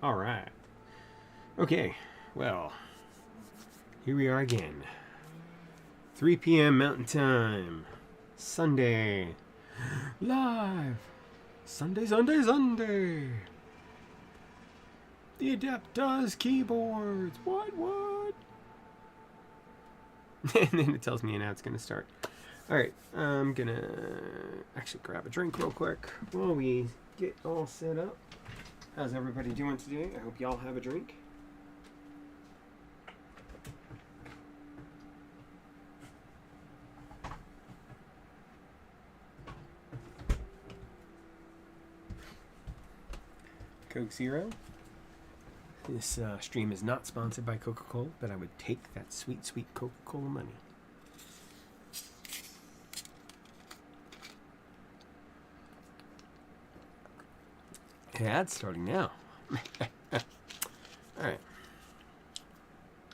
All right. Okay, well, here we are again. 3 p.m. Mountain Time. Sunday. Live. Sunday, Sunday, Sunday. The Adept does keyboards. What? And then it tells me now it's going to start. All right, I'm going to actually grab a drink real quick while we get all set up. How's everybody doing today? I hope y'all have a drink. Coke Zero. This stream is not sponsored by Coca-Cola, but I would take that sweet, sweet Coca-Cola money. Yeah, it's starting now. Alright.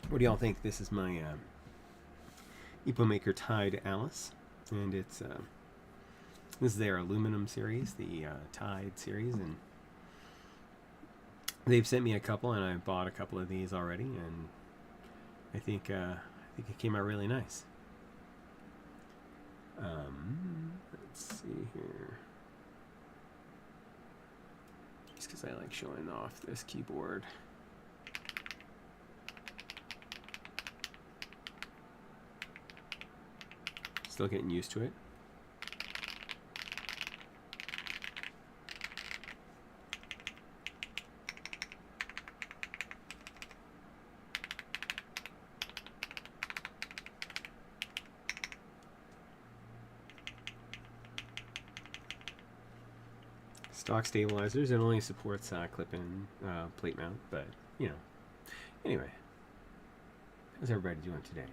What do y'all think? This is my Epomaker Tide Alice. And it's this is their aluminum series, the Tide series, and they've sent me a couple, and I bought a couple of these already, and I think it came out really nice. Let's see here. Just because I like showing off this keyboard. Still getting used to it. Stock stabilizers. It only supports clip-in plate mount, but you know. Anyway, how's everybody doing today?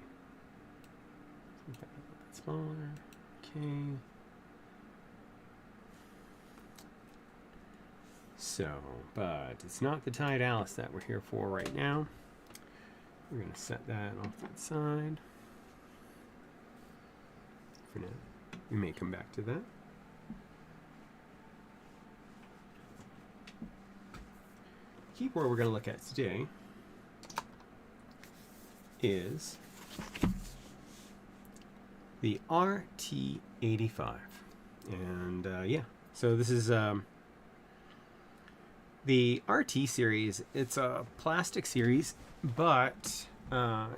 A bit smaller. Okay. So, but it's not the Tide Alice that we're here for right now. We're gonna set that off to the side for now. We may come back to that. Keyboard we're going to look at today is the RT85. And yeah, so this is the RT series. It's a plastic series, but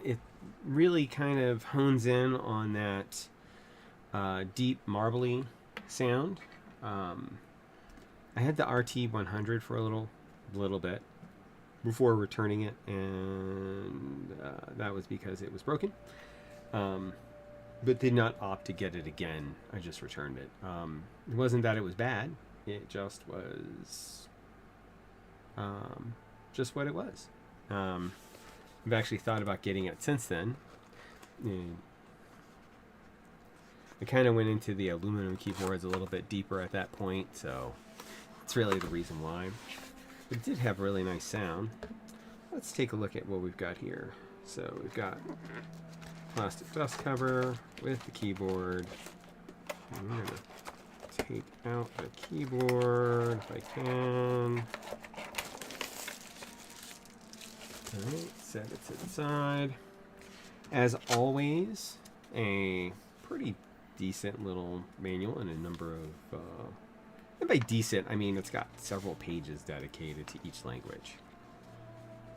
it really kind of hones in on that deep marbly sound. I had the RT100 for a little bit before returning it, and that was because it was broken, but did not opt to get it again. I just returned it. It wasn't that it was bad, it just was just what it was. I've actually thought about getting it since then. I kind of went into the aluminum keyboards a little bit deeper at that point, so it's really the reason why. It did have really nice sound. Let's take a look at what we've got here. So we've got plastic dust cover with the keyboard. I'm going to take out the keyboard if I can. Alright, set it to the side. As always, a pretty decent little manual and a number of and by decent, I mean it's got several pages dedicated to each language.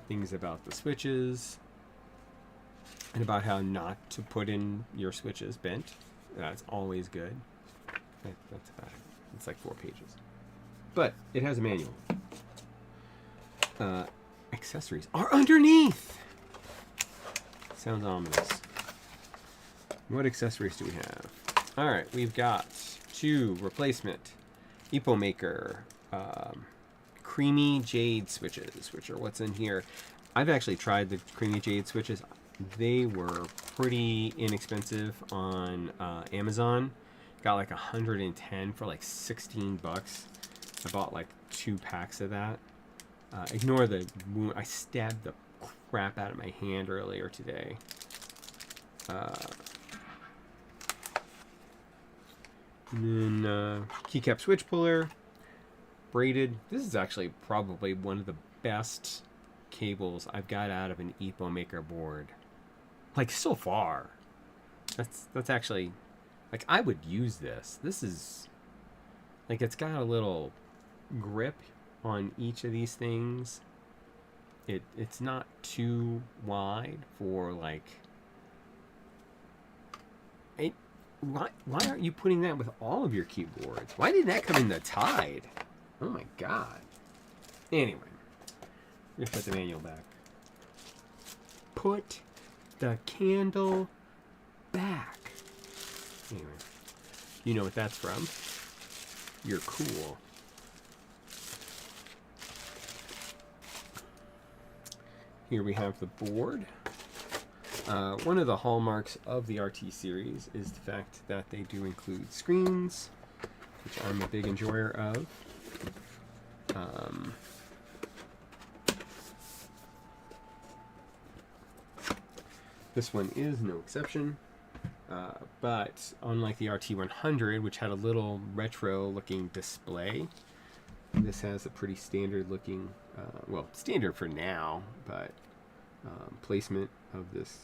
Things about the switches, and about how not to put in your switches bent. That's always good. That's about it. It's like 4 pages. But it has a manual. Accessories are underneath! Sounds ominous. What accessories do we have? Alright, we've got 2 replacement Epomaker creamy jade switches, which are what's in here. I've actually tried the creamy jade switches. They were pretty inexpensive on Amazon. Got like 110 for like 16 bucks. I bought like 2 packs of that. Ignore the wound. I stabbed the crap out of my hand earlier today. And then keycap switch puller, braided. This is actually probably one of the best cables I've got out of an Epomaker board. Like, so far. That's actually, like, I would use this. This is, like, it's got a little grip on each of these things. It's not too wide for, like, why aren't you putting that with all of your keyboards? Why didn't that come in the Tide? Oh my god. Anyway, let's put the manual back. Put the candle back. Anyway, you know what that's from. You're cool. Here we have the board. One of the hallmarks of the RT series is the fact that they do include screens, which I'm a big enjoyer of. This one is no exception, but unlike the RT100, which had a little retro-looking display, this has a pretty standard-looking, well, standard for now, but placement of this.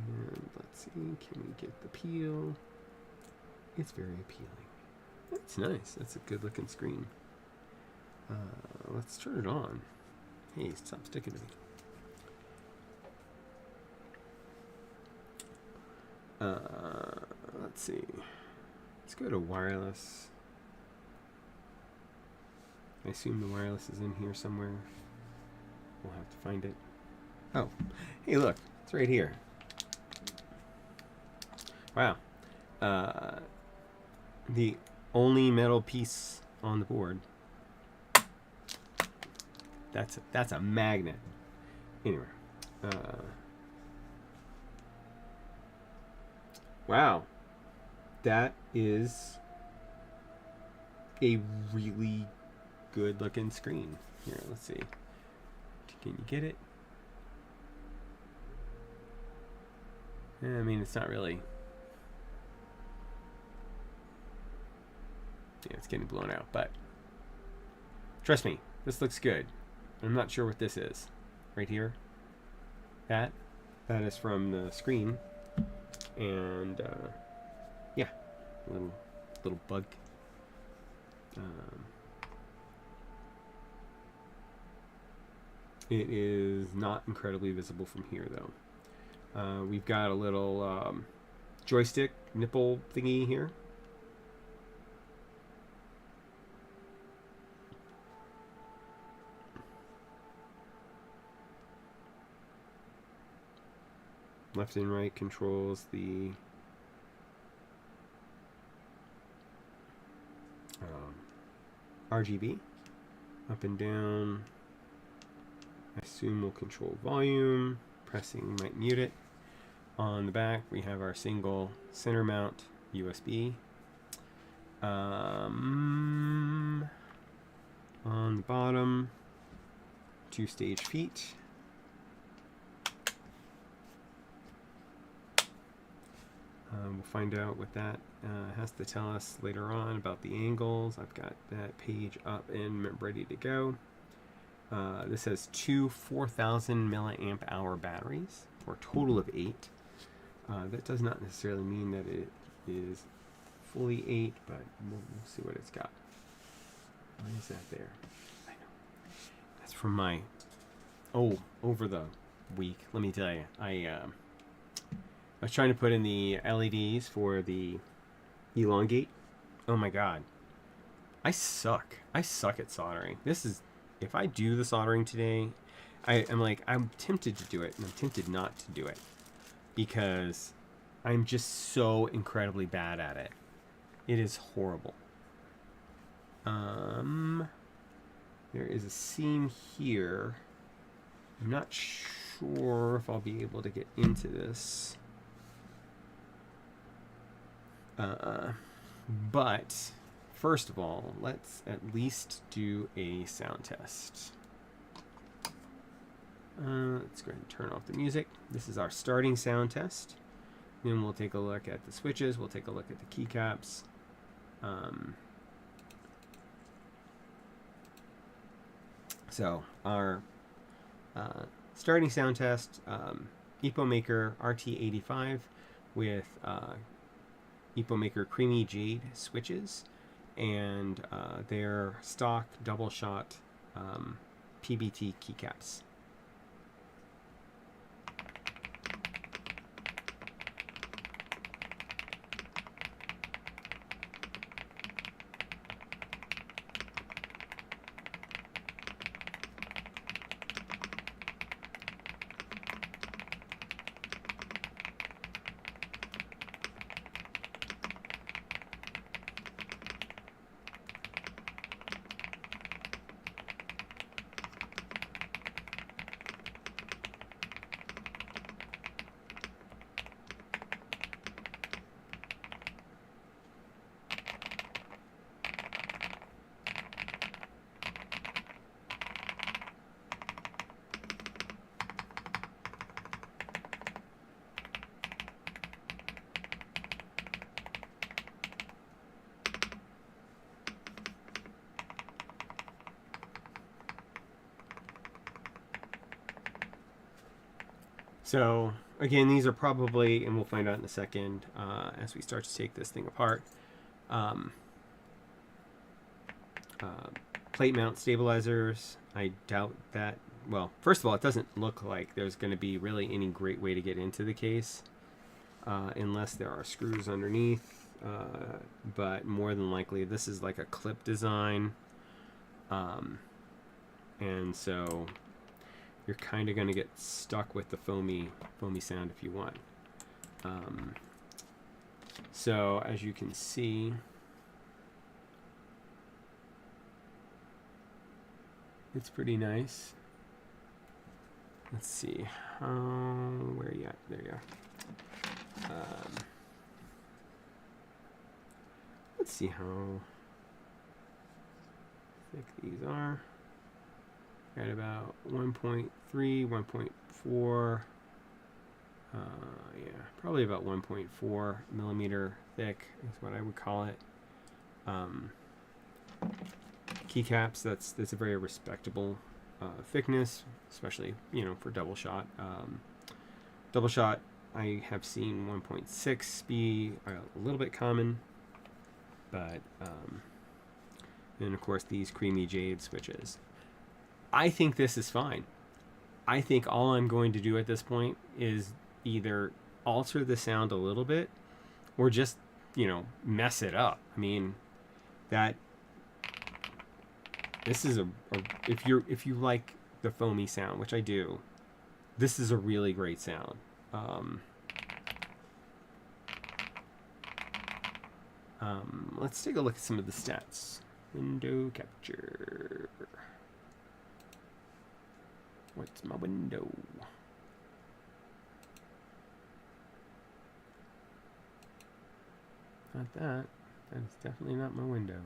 And let's see, can we get the peel? It's very appealing. That's nice. That's a good-looking screen. Let's turn it on. Hey, stop sticking to me. Let's see. Let's go to wireless. I assume the wireless is in here somewhere. We'll have to find it. Oh, hey, look, it's right here. Wow. The only metal piece on the board. That's a magnet. Anyway. Wow. That is a really good looking screen. Here, let's see. Can you get it? I mean, it's not really. Yeah, it's getting blown out, but trust me, this looks good. I'm not sure what this is. Right here. That is from the screen. And yeah, little bug. It is not incredibly visible from here, though. We've got a little joystick nipple thingy here. Left and right controls the RGB. Up and down, I assume will control volume. Pressing might mute it. On the back, we have our single center mount USB. On the bottom, 2 stage feet. We'll find out what that has to tell us later on about the angles. I've got that page up and ready to go. This has 2 4,000 milliamp hour batteries for a total of 8. That does not necessarily mean that it is fully 8, but we'll see what it's got. Why is that there? I know. That's from my over the week. Let me tell you, I was trying to put in the LEDs for the elongate. Oh my god. I suck. I suck at soldering. This is, if I do the soldering today, I'm tempted to do it, and I'm tempted not to do it. Because I'm just so incredibly bad at it. It is horrible. There is a seam here. I'm not sure if I'll be able to get into this. But first of all, let's at least do a sound test. Let's go ahead and turn off the music. This is our starting sound test. Then we'll take a look at the switches. We'll take a look at the keycaps. So our starting sound test, Epomaker RT85 with Epomaker Creamy Jade switches and their stock double shot PBT keycaps. So again, these are probably, and we'll find out in a second as we start to take this thing apart, plate mount stabilizers. I doubt that. Well, first of all, it doesn't look like there's going to be really any great way to get into the case unless there are screws underneath. But more than likely, this is like a clip design. And so you're kind of going to get stuck with the foamy sound if you want. So as you can see, it's pretty nice. Let's see, where are you at? There you are. Let's see how thick these are. At about 1.3, 1.4, yeah, probably about 1.4 millimeter thick is what I would call it. Keycaps, that's a very respectable thickness, especially, you know, for double shot. Double shot, I have seen 1.6 be a little bit common, but and of course these Creamy Jade switches. I think this is fine. I think all I'm going to do at this point is either alter the sound a little bit or just, you know, mess it up. I mean, this is if you like the foamy sound, which I do, this is a really great sound. Let's take a look at some of the stats. Window capture. What's my window? Not that. That is definitely not my window.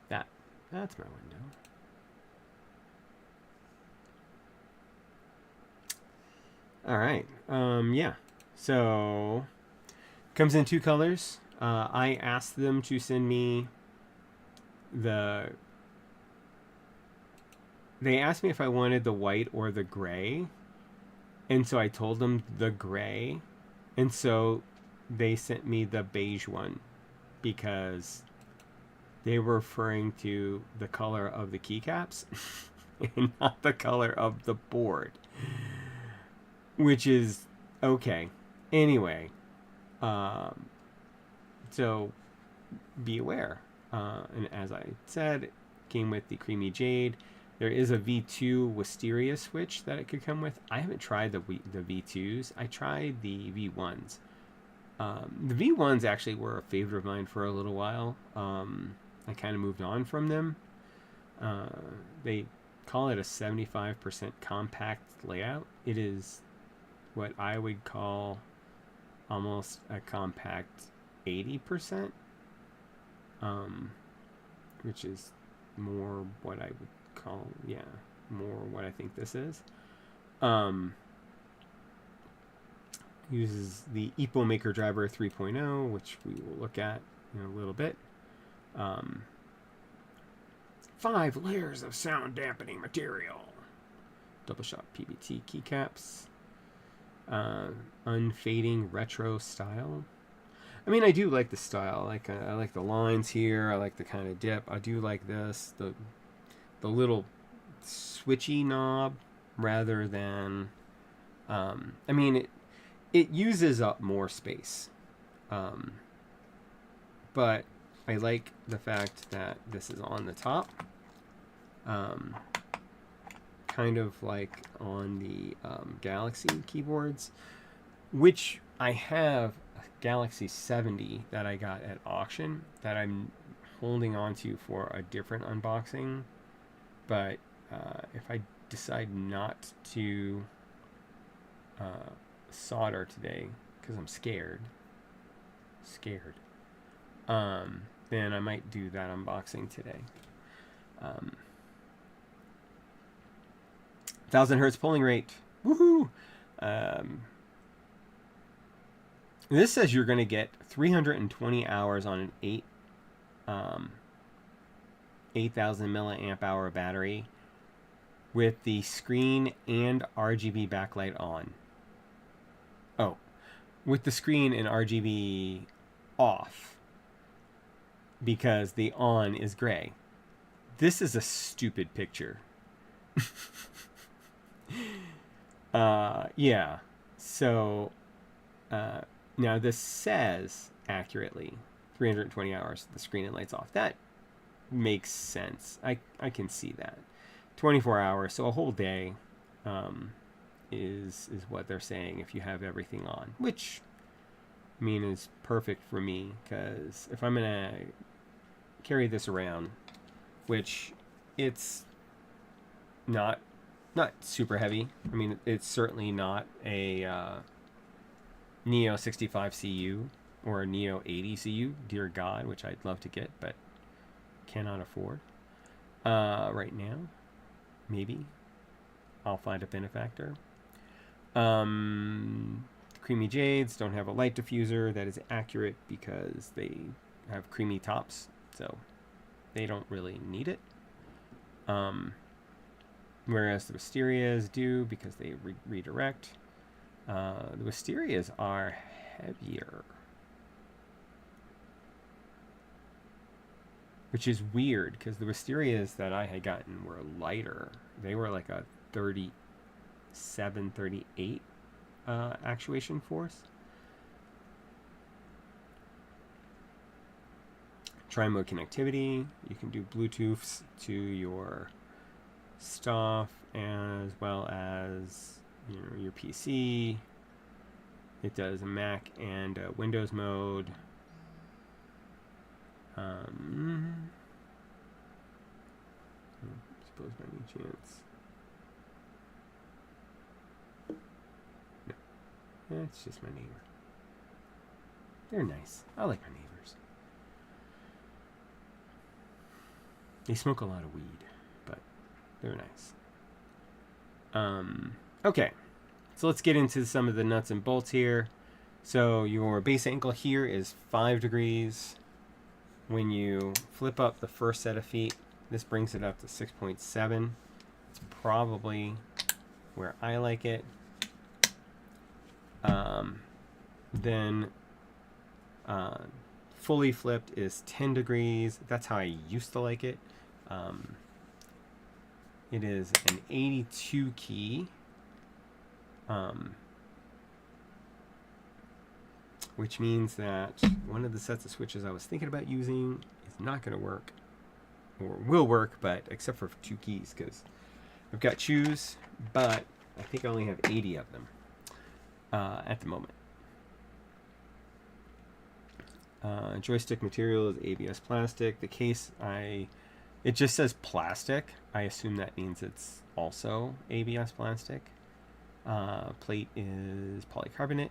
That's my window. All right. Yeah. So comes in two colors. I asked them to send me they asked me if I wanted the white or the gray, and so I told them the gray, and so they sent me the beige one because they were referring to the color of the keycaps and not the color of the board, which is okay. Anyway, so be aware. And as I said, it came with the Creamy Jade. There is a V2 Wisteria switch that it could come with. I haven't tried the V2s. I tried the V1s. The V1s actually were a favorite of mine for a little while. I kind of moved on from them. They call it a 75% compact layout. It is what I would call almost a compact 80%, which is more what I would call, more what I think this is. Uses the Epomaker driver 3.0, which we will look at in a little bit. 5 layers of sound dampening material. Double shot PBT keycaps. Unfading retro style. I mean, I do like the style. I like the lines here. I like the kind of dip. I do like this. The little switchy knob rather than. I mean, it uses up more space. But I like the fact that this is on the top. Kind of like on the Galaxy keyboards, which I have a Galaxy 70 that I got at auction that I'm holding on to for a different unboxing. But if I decide not to solder today because I'm scared, then I might do that unboxing today. 1000 hertz polling rate. Woohoo! This says you're going to get 320 hours on an 8,000 milliamp hour battery with the screen and RGB backlight on. Oh, with the screen and RGB off because the on is gray. This is a stupid picture. Yeah. So, now this says accurately 320 hours, the screen and lights off. That makes sense. I can see that. 24 hours, so a whole day, is what they're saying if you have everything on, which, I mean, is perfect for me, because if I'm gonna carry this around, which it's not super heavy. I mean, it's certainly not a Neo 65 CU or a Neo 80 CU, dear God, which I'd love to get, but cannot afford right now. Maybe I'll find a benefactor. Creamy Jades don't have a light diffuser. That is accurate because they have creamy tops, so they don't really need it. Whereas the Wisterias do because they redirect. The Wisterias are heavier, which is weird because the Wisterias that I had gotten were lighter. They were like a 37, 38 actuation force. Tri-mode connectivity. You can do Bluetooths to your stuff as well as your PC. It does a Mac and a Windows mode. Suppose by any chance. No, it's just my neighbor. They're nice. I like my neighbors. They smoke a lot of weed, but they're nice. Okay, so let's get into some of the nuts and bolts here. So your base angle here is 5 degrees. When you flip up the first set of feet, this brings it up to 6.7. It's probably where I like it. Then fully flipped is 10 degrees. That's how I used to like it. It is an 82 key, which means that one of the sets of switches I was thinking about using is not going to work, or will work, but except for 2 keys, because I've got choose, but I think I only have 80 of them at the moment. Joystick material is ABS plastic. The case, it just says plastic. I assume that means it's also ABS plastic. Plate is polycarbonate.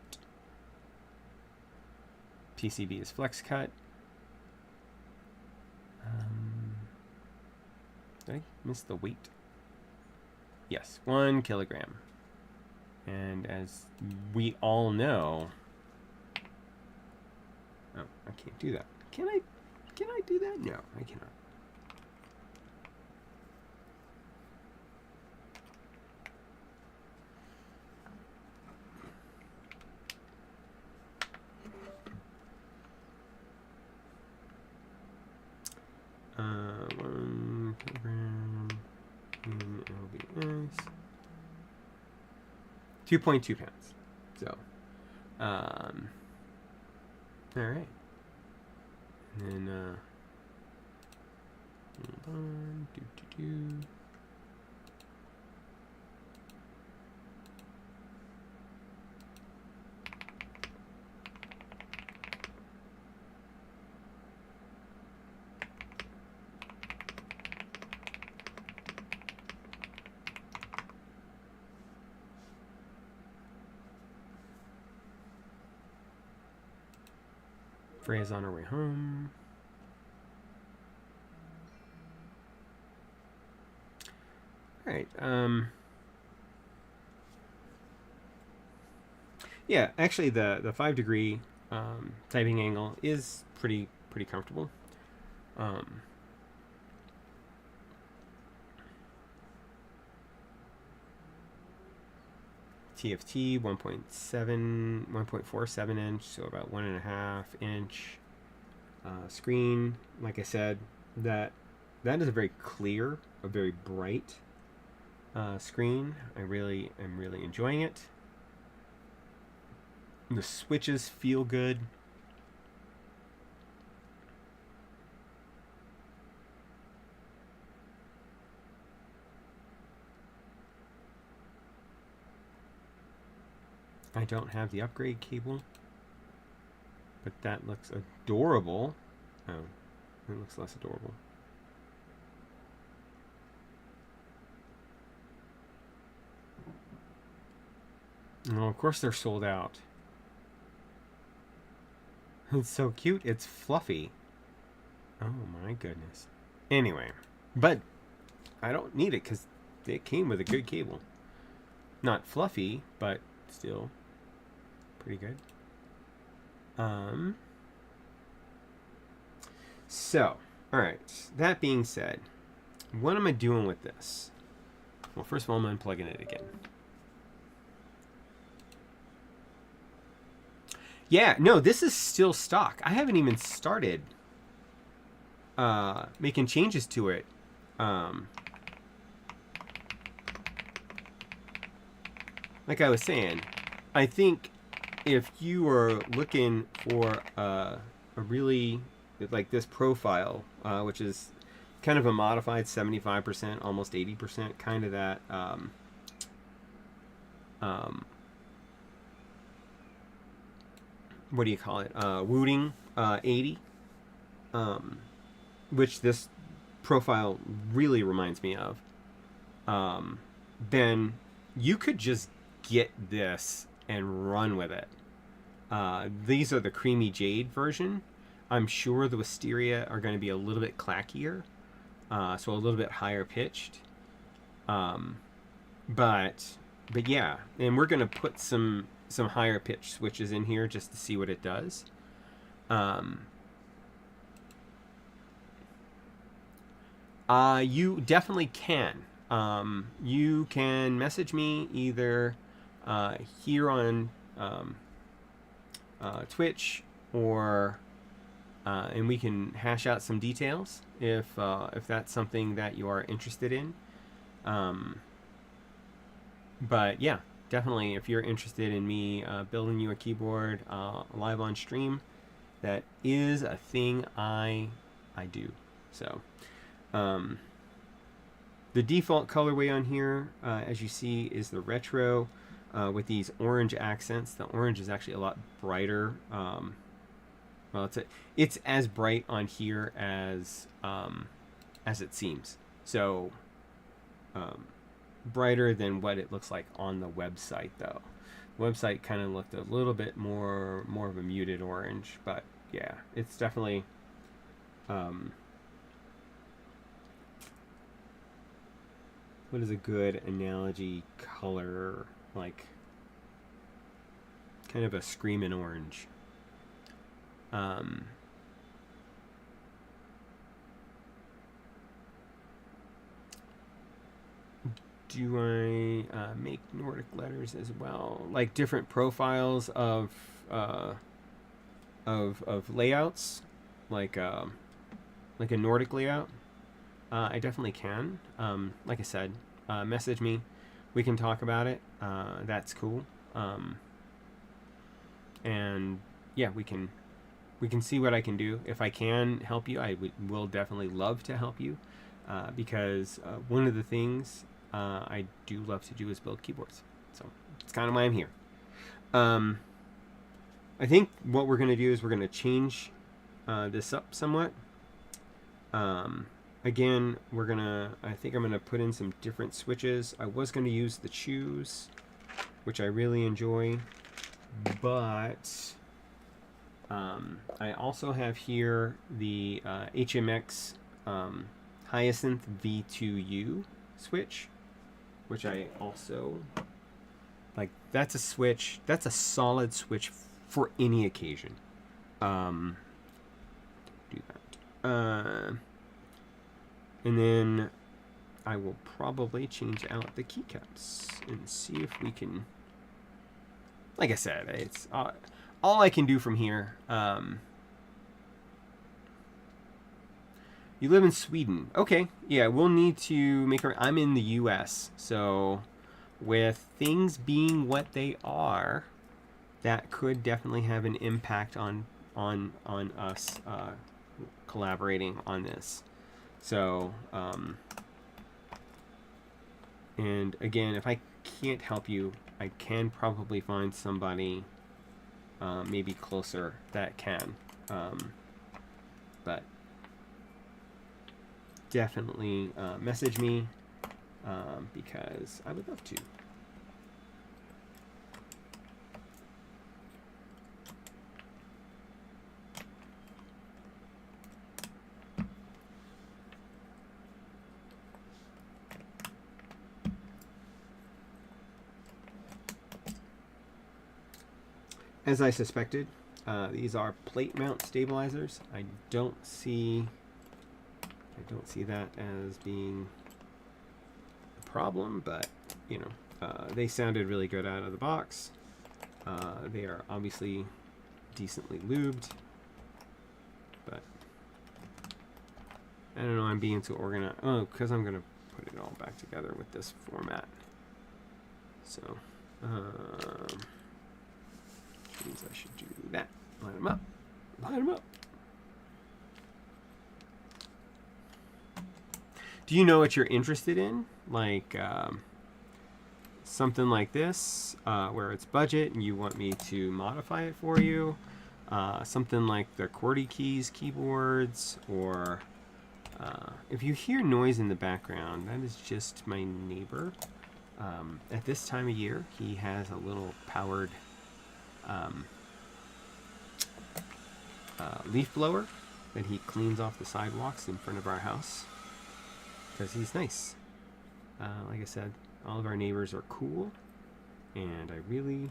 PCB is flex cut. Did I miss the weight? Yes, 1 kilogram. And as we all know, oh, I can't do that. Can I do that? No, I cannot. 2.2 pounds. So, all right. And then, hold on. Freya's on her way home. All right. Yeah, actually, the 5-degree typing angle is pretty comfortable. TFT 1.47 inch, so about 1.5 inch screen. Like I said, that is a very clear, a very bright screen. I'm really enjoying it. The switches feel good. I don't have the upgrade cable, but that looks adorable. Oh, it looks less adorable. Oh, of course they're sold out. It's so cute. It's fluffy. Oh my goodness. Anyway, but I don't need it because it came with a good cable. Not fluffy, but still pretty good. So, all right. That being said, what am I doing with this? Well, first of all, I'm unplugging it again. Yeah, no, this is still stock. I haven't even started making changes to it. Like I was saying, I think if you are looking for a really, like this profile, which is kind of a modified 75%, almost 80%, kind of that what do you call it? Wooting 80, which this profile really reminds me of. Then you could just get this and run with it. These are the creamy jade version. I'm sure the wisteria are going to be a little bit clackier, so a little bit higher pitched. But yeah, and we're going to put some higher pitch switches in here just to see what it does. You definitely can. You can message me either here on Twitch, or and we can hash out some details if that's something that you are interested in. But yeah, definitely, if you're interested in me building you a keyboard live on stream, that is a thing I do. So the default colorway on here, as you see, is the retro with these orange accents. The orange is actually a lot brighter. Well, it's as bright on here as it seems. So brighter than what it looks like on the website, though. The website kind of looked a little bit more of a muted orange, but yeah, it's definitely what is a good analogy color? Like kind of a screaming orange. Do I make Nordic letters as well, like different profiles of layouts, like a Nordic layout? I definitely can. Like I said, message me. we can talk about it. That's cool. And yeah, we can see what I can do. If I can help you, I will definitely love to help you, because one of the things I do love to do is build keyboards. So it's kind of why I'm here. I think what we're going to do is we're going to change this up somewhat. Again, I think I'm going to put in some different switches. I was going to use the choose, which I really enjoy, but I also have here the HMX Hyacinth V2U switch, which I also like. That's a switch. That's a solid switch for any occasion. Do that. And then I will probably change out the keycaps and see if we can. Like I said, it's all I can do from here. You live in Sweden. Okay, yeah, we'll need to make our... I'm in the US, so with things being what they are, that could definitely have an impact on us collaborating on this. So, and again, if I can't help you, I can probably find somebody maybe closer that can. But definitely message me because I would love to. As I suspected, these are plate mount stabilizers. I don't see that as being a problem, but you know, they sounded really good out of the box. They are obviously decently lubed, but I don't know. I'm being too organized. Oh, because I'm gonna put it all back together with this format. So. Means I should do that. Line them up. Line them up. Do you know what you're interested in? Like something like this, where it's budget and you want me to modify it for you. Something like the QWERTY keys keyboards, or if you hear noise in the background, that is just my neighbor. At this time of year, he has a little powered leaf blower that he cleans off the sidewalks in front of our house because he's nice. Like I said, all of our neighbors are cool, and I really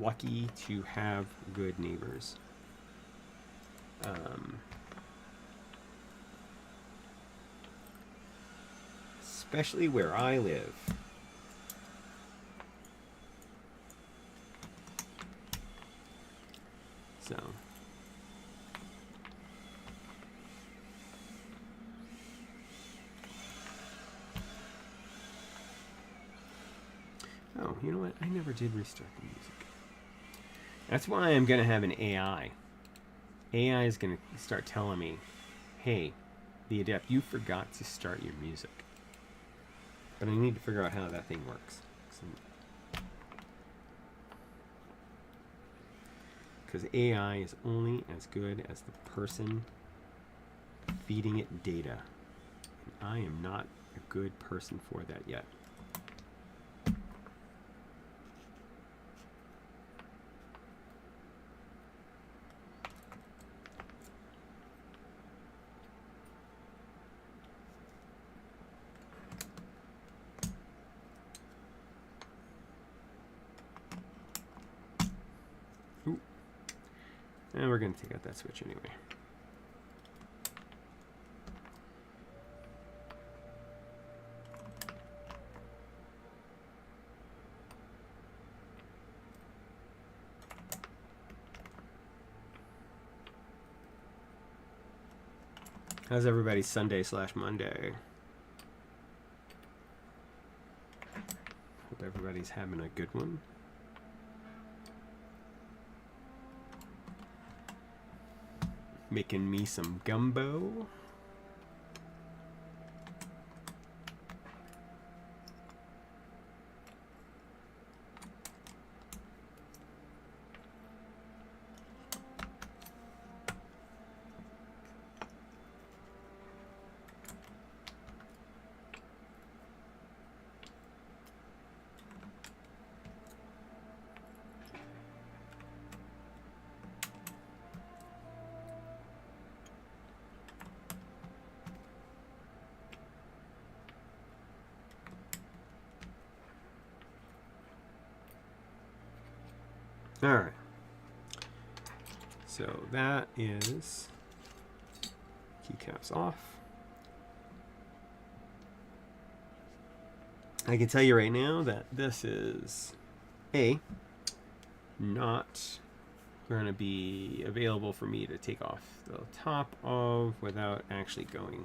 lucky to have good neighbors. Especially where I live. So oh, you know what? I never did restart the music. That's why I'm going to have an AI. AI is going to start telling me, hey, the Adept, you forgot to start your music. But I need to figure out how that thing works. Because AI is only as good as the person feeding it data. And I am not a good person for that yet. And we're going to take out that switch anyway. How's everybody's Sunday/Monday? everybody's having a good one. Making me some gumbo. All right, so that is keycaps off. I can tell you right now that this is not going to be available for me to take off the top of without actually going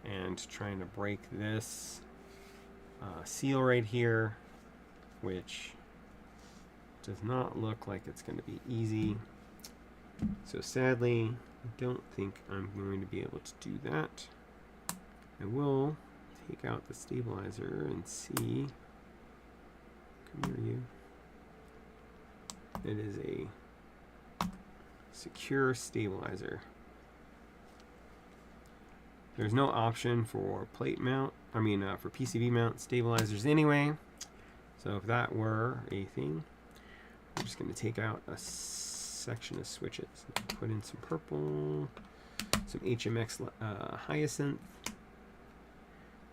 and trying to break this seal right here, which does not look like it's going to be easy. So sadly, I don't think I'm going to be able to do that. I will take out the stabilizer and see. Come here, you. It is a secure stabilizer. There's no option for plate mount, for PCB mount stabilizers anyway. So if that were a thing, I'm just going to take out a section of switches. Put in some purple, some HMX hyacinth.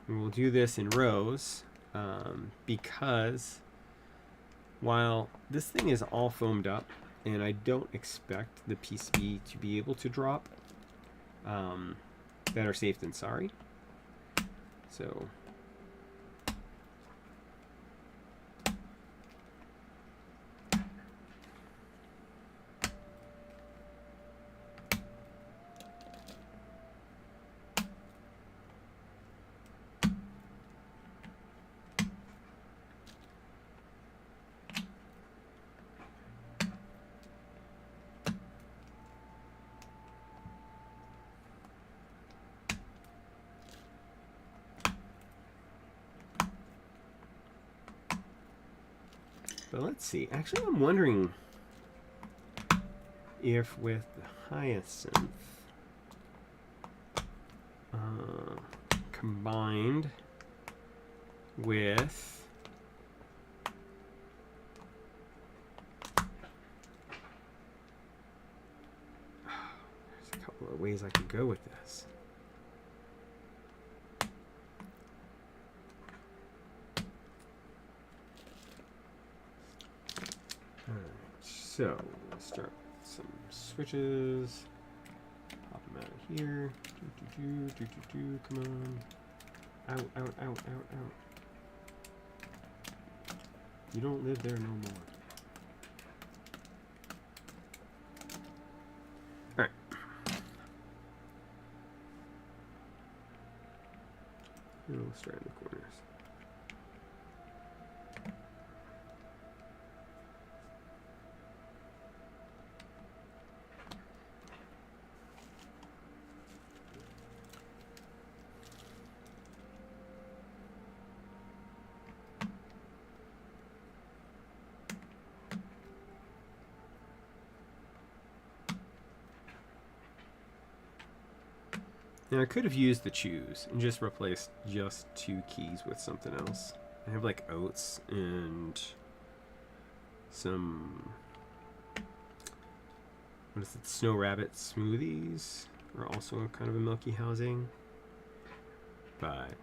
And we'll do this in rows because while this thing is all foamed up and I don't expect the PCB to be able to drop, better safe than sorry. So but let's see. Actually, I'm wondering if with the hyacinth combined with there's a couple of ways I could go with this. So let's start with some switches. Pop them out of here. Come on. Out, out, out, out, out. You don't live there no more. Alright. We'll start in the corners. Now I could have used the choose and just replaced just 2 keys with something else. I have like oats and some, what is it, Snow Rabbit smoothies are also kind of a milky housing. But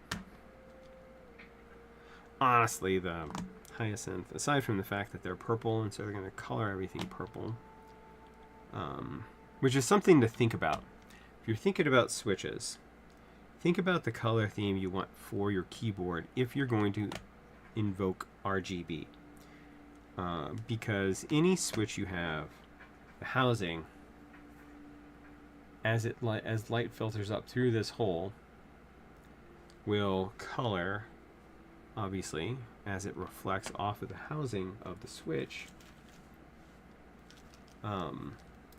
honestly, the hyacinth, aside from the fact that they're purple and so they're going to color everything purple, which is something to think about. If you're thinking about switches, think about the color theme you want for your keyboard if you're going to invoke RGB. Because any switch you have, the housing, as light filters up through this hole, will color, obviously, as it reflects off of the housing of the switch,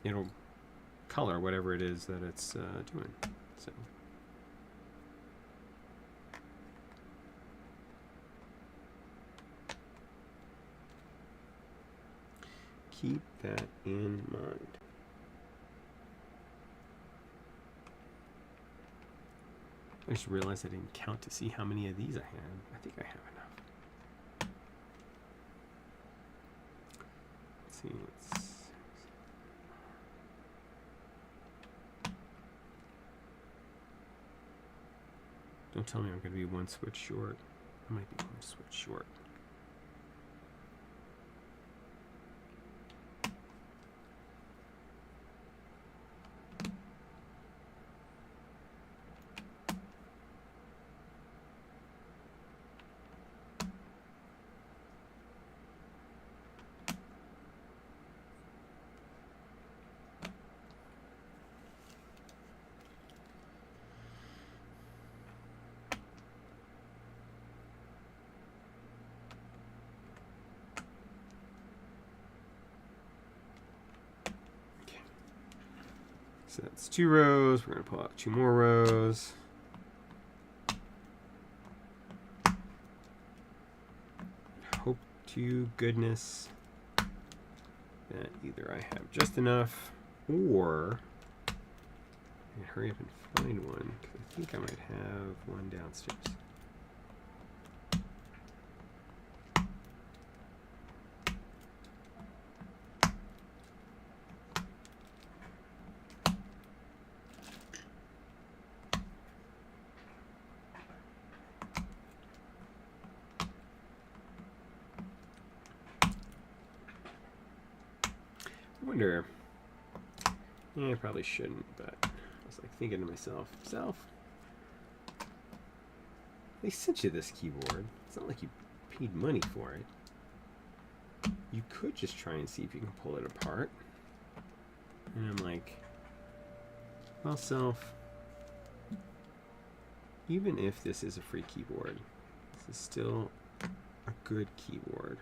it'll color whatever it is that it's doing. So keep that in mind. I just realized I didn't count to see how many of these I had. I think I have enough. Let's see. Don't tell me I'm going to be one switch short. I might be one switch short. So that's 2 rows. We're going to pull out 2 more rows. Hope to goodness that either I have just enough or I can hurry up and find one, because I think I might have one downstairs. I wonder, yeah, I probably shouldn't, but I was like thinking to myself, they sent you this keyboard. It's not like you paid money for it. You could just try and see if you can pull it apart. And I'm like, well, self, even if this is a free keyboard, this is still a good keyboard.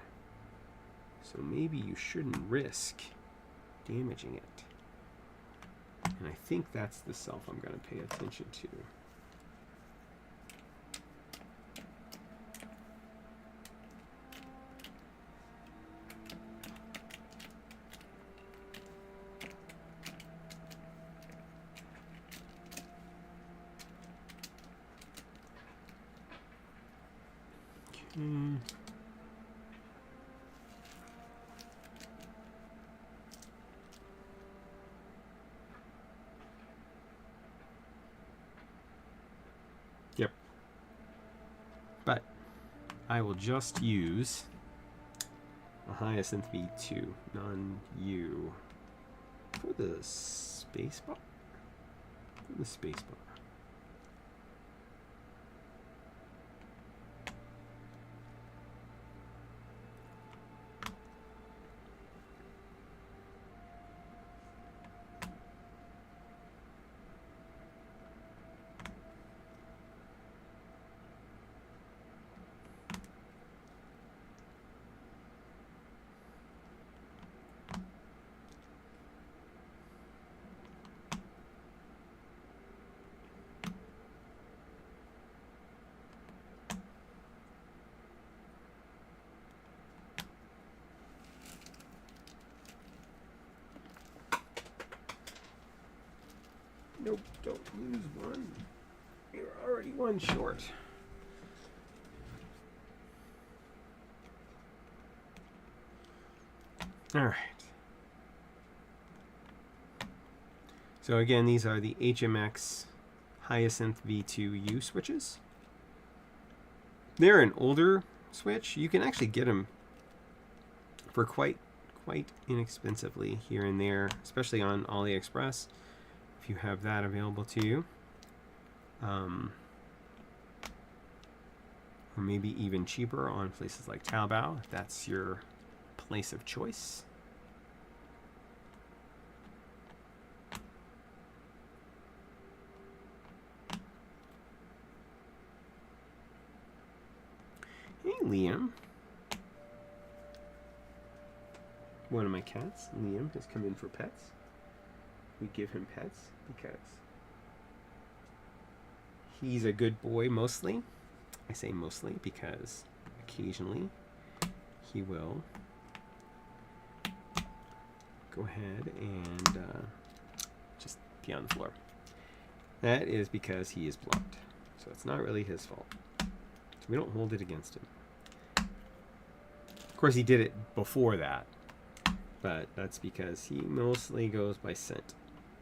So maybe you shouldn't risk damaging it. And I think that's the self I'm going to pay attention to. Okay. Yep. But I will just use a Hyacinth V2, non-U, for the spacebar. For the spacebar. Nope, don't lose one. You're already one short. All right. So again, these are the HMX Hyacinth V2U switches. They're an older switch. You can actually get them for quite inexpensively here and there, especially on AliExpress, if you have that available to you. Or maybe even cheaper on places like Taobao, if that's your place of choice. Hey Liam. One of my cats, Liam, has come in for pets. We give him pets because he's a good boy mostly. I say mostly because occasionally he will go ahead and just be on the floor. That is because he is blunt. So it's not really his fault. So we don't hold it against him. Of course, he did it before that. But that's because he mostly goes by scent.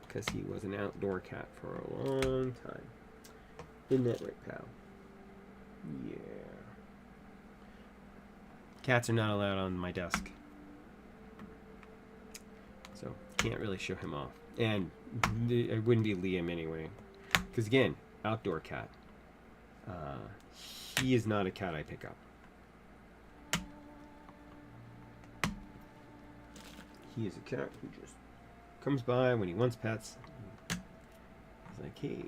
Because he was an outdoor cat for a long time. Isn't that right, pal? Yeah. Cats are not allowed on my desk. So, can't really show him off. And it wouldn't be Liam anyway. Because again, outdoor cat. He is not a cat I pick up. He is a cat who just comes by when he wants pets. He's like, hey,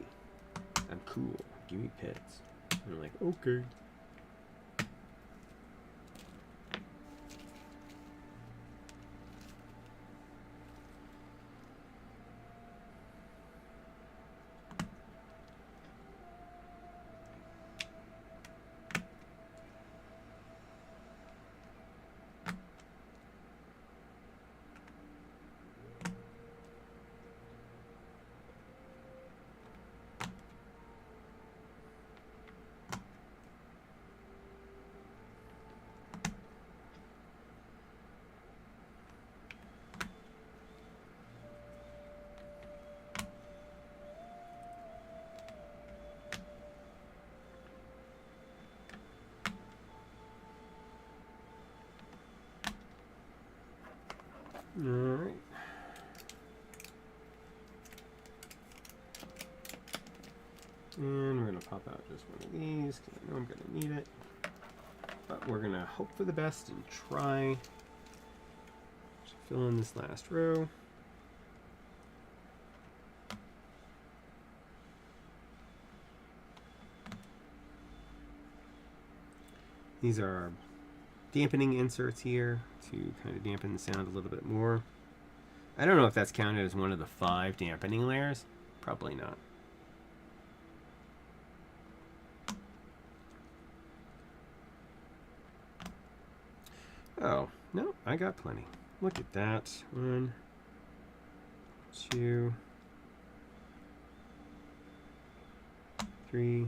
I'm cool. Give me pets. And I'm like, okay. Alright. And we're going to pop out just one of these because I know I'm going to need it. But we're going to hope for the best and try to fill in this last row. These are our dampening inserts here to kind of dampen the sound a little bit more. I don't know if that's counted as one of the 5 dampening layers. Probably not. Oh, no, I got plenty. Look at that. 1, 2, 3,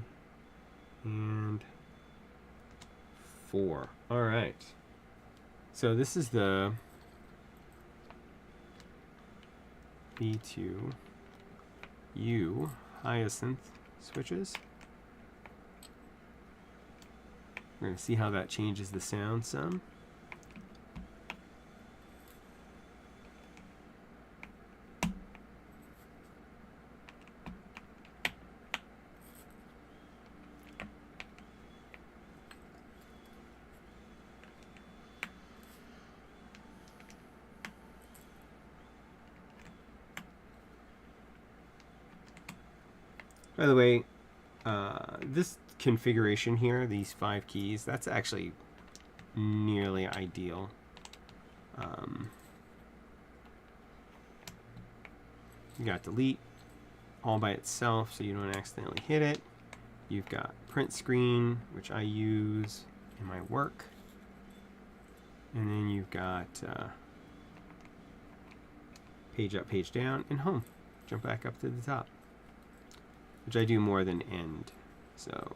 and 4. All right. So this is the B2U hyacinth switches. We're going to see how that changes the sound some. By the way, this configuration here, these 5 keys, that's actually nearly ideal. You got delete all by itself so you don't accidentally hit it. You've got print screen, which I use in my work. And then you've got page up, page down, and home. Jump back up to the top, which I do more than end. So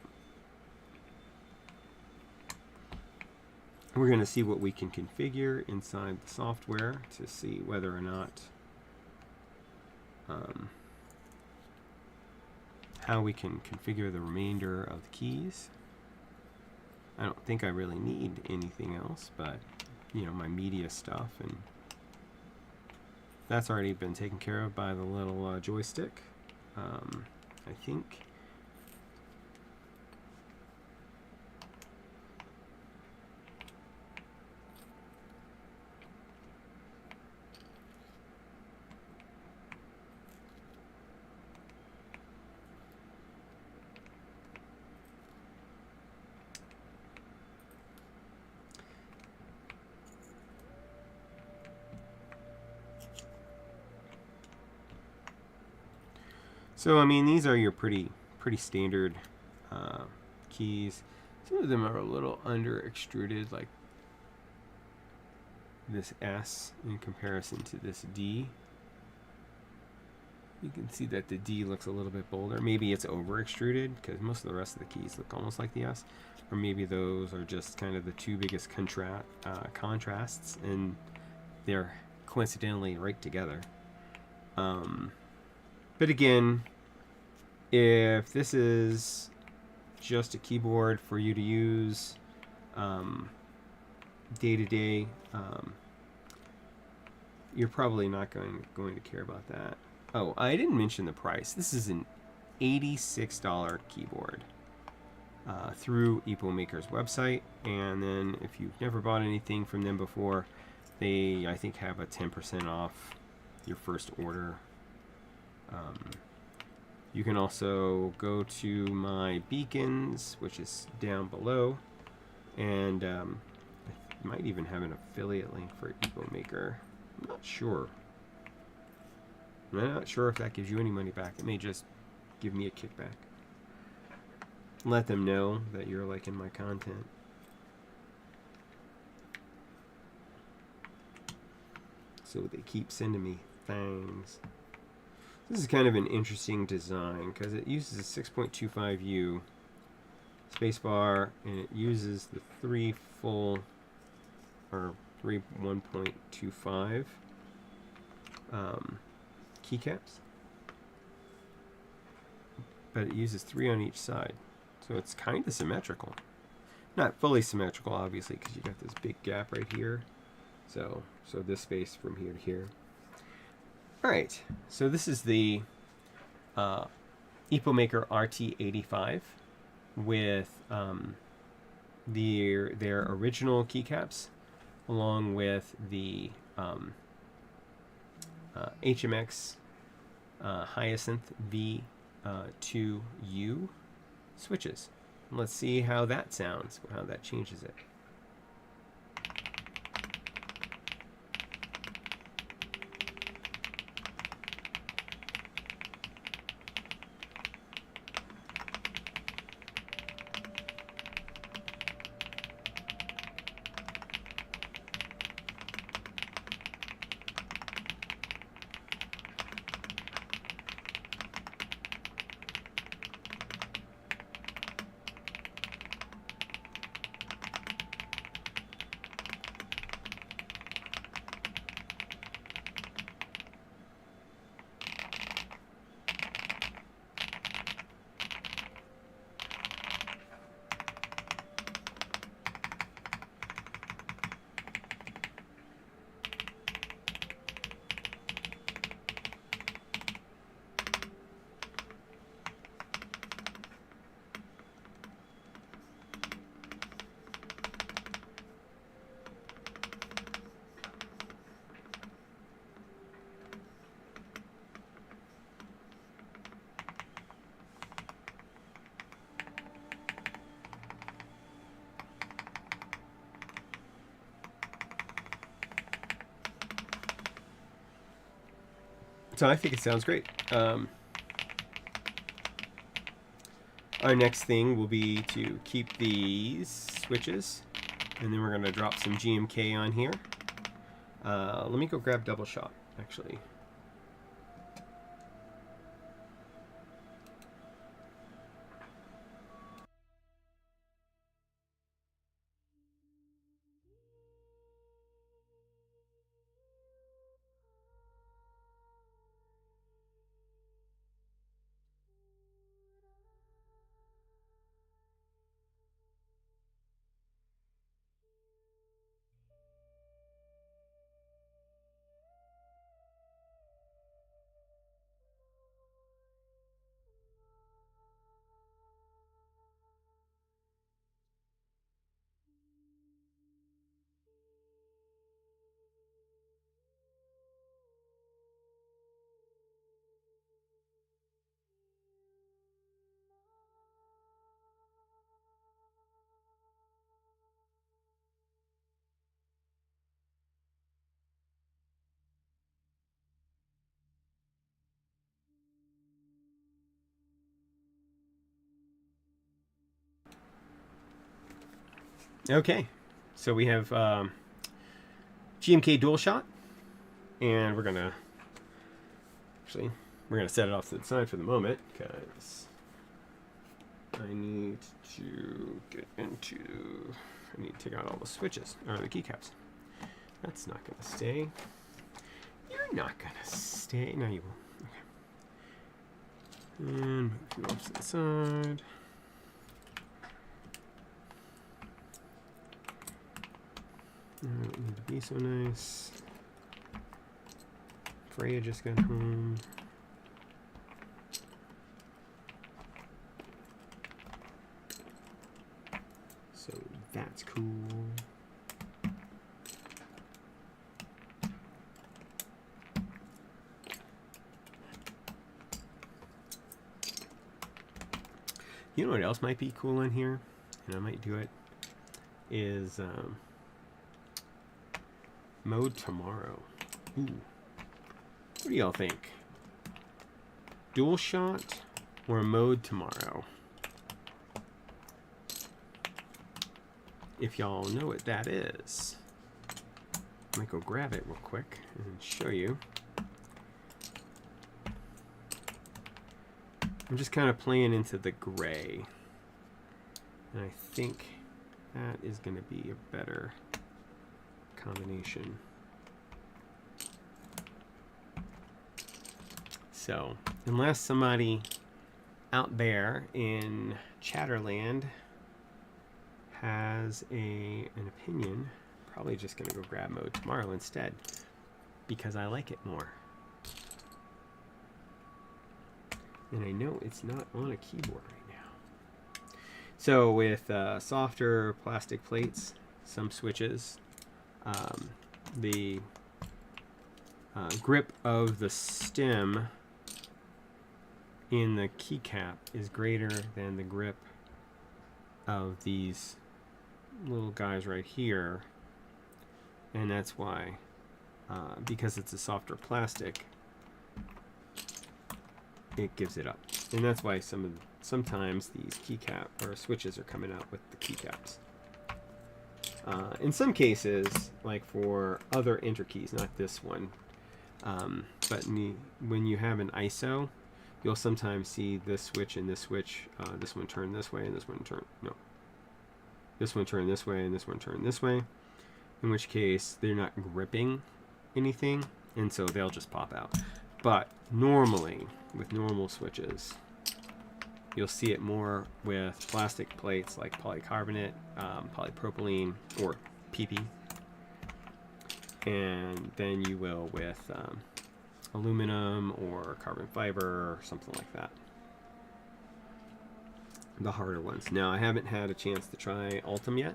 we're going to see what we can configure inside the software to see whether or not how we can configure the remainder of the keys. I don't think I really need anything else, but you know, my media stuff, and that's already been taken care of by the little joystick. I think. So I mean, these are your pretty standard keys. Some of them are a little under extruded, like this S in comparison to this D. You can see that the D looks a little bit bolder. Maybe it's over extruded because most of the rest of the keys look almost like the S. Or maybe those are just kind of the two biggest contrasts, and they're coincidentally right together. But again, if this is just a keyboard for you to use day to day, you're probably not going to care about that. Oh, I didn't mention the price. This is an $86 keyboard through Epomaker's website, and then if you've never bought anything from them before, they, I think, have a 10% off your first order. You can also go to my beacons, which is down below, and I might even have an affiliate link for Epomaker. I'm not sure. I'm not sure if that gives you any money back. It may just give me a kickback. Let them know that you're liking my content. So they keep sending me things. This is kind of an interesting design because it uses a 6.25U spacebar, and it uses the three 1.25 keycaps, but it uses 3 on each side, so it's kind of symmetrical. Not fully symmetrical, obviously, because you got this big gap right here. So this space from here to here. All right, so this is the Epomaker RT85 with their original keycaps, along with the HMX Hyacinth V2U switches. Let's see how that sounds, how that changes it. So I think it sounds great. Our next thing will be to keep these switches, and then we're going to drop some GMK on here. Let me go grab double shot, actually. Okay, so we have GMK dual shot, and we're gonna set it off to the side for the moment because I need to I need to take out all the switches or the keycaps. That's not gonna stay. You're not gonna stay. No, you will. Okay. And move you off to the side. I don't need to be so nice. Freya just got home. So that's cool. You know what else might be cool in here? And I might do it. Is mode tomorrow. Ooh. What do y'all think? Dual shot or mode tomorrow? If y'all know what that is, I might go grab it real quick and show you. I'm just kind of playing into the gray. And I think that is going to be a better combination. So, unless somebody out there in Chatterland has an opinion, probably just going to go grab mode tomorrow instead because I like it more. And I know it's not on a keyboard right now. So with softer plastic plates, some switches, the grip of the stem in the keycap is greater than the grip of these little guys right here. And that's why, because it's a softer plastic, it gives it up. And that's why sometimes these keycap or switches are coming out with the keycaps. In some cases, like for other enter keys, not this one, but when you have an ISO, you'll sometimes see this switch and this switch, this one turn this way and this one turn, no. This one turn this way and this one turn this way, in which case they're not gripping anything, and so they'll just pop out. But normally, with normal switches, you'll see it more with plastic plates like polycarbonate, polypropylene, or PP, and then you will with aluminum or carbon fiber or something like that. The harder ones. Now, I haven't had a chance to try Ultim yet.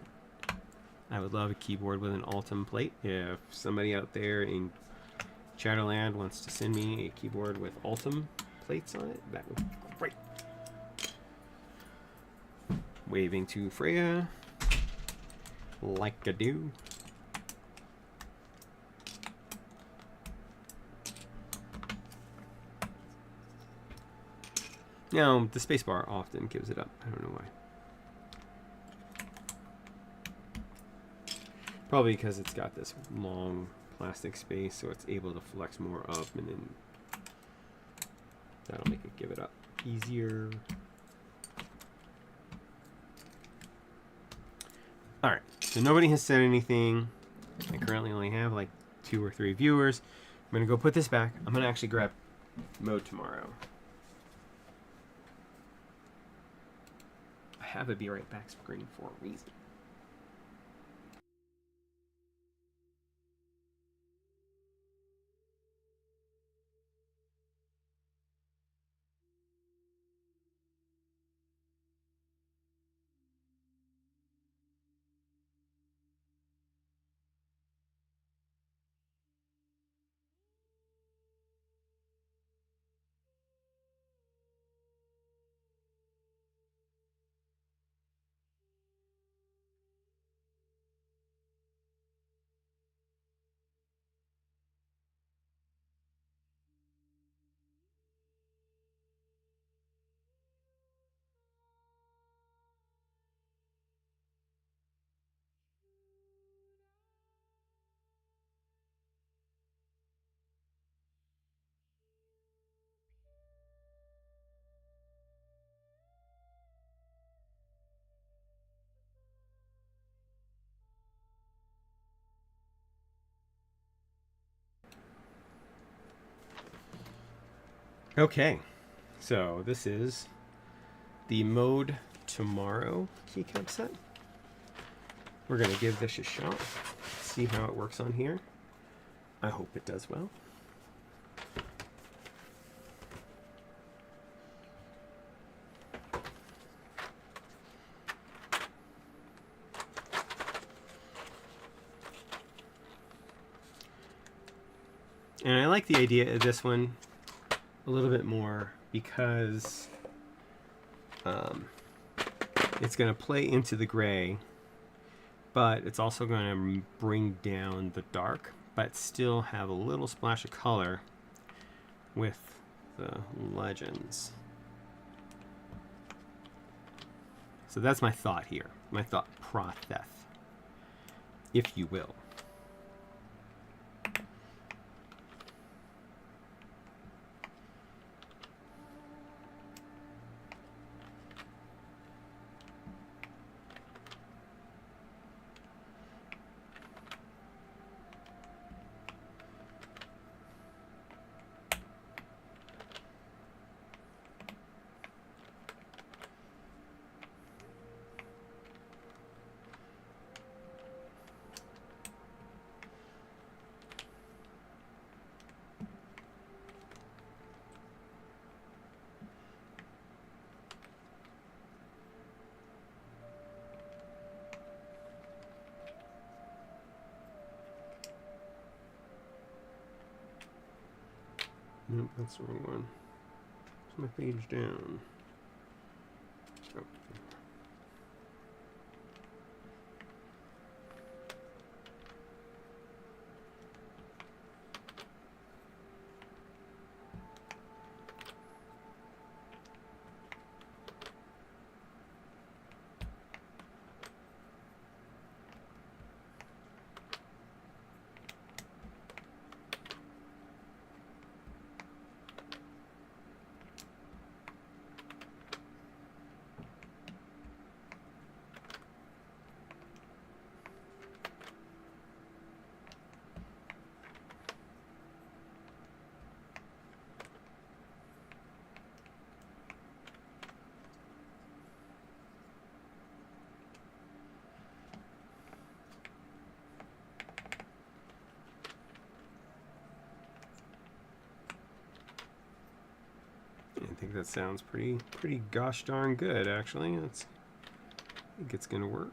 I would love a keyboard with an Ultim plate. If somebody out there in Chatterland wants to send me a keyboard with Ultim plates on it, that would be great. Waving to Freya like I do. Now, the spacebar often gives it up. I don't know why. Probably because it's got this long plastic space, so it's able to flex more up, and then that'll make it give it up easier. Alright, so nobody has said anything. I currently only have like 2 or 3 viewers. I'm going to go put this back. I'm going to actually grab mode tomorrow. I have a be right back screen for a reason. Okay, so this is the Mode Tomorrow keycap set. We're going to give this a shot, see how it works on here. I hope it does well. And I like the idea of this one a little bit more because it's going to play into the gray, but it's also going to bring down the dark, but still have a little splash of color with the legends. So that's my thought here, my thought process, if you will. Nope, that's the wrong one. It's my page down. Oh. I think that sounds pretty gosh darn good, actually. I think it's gonna work.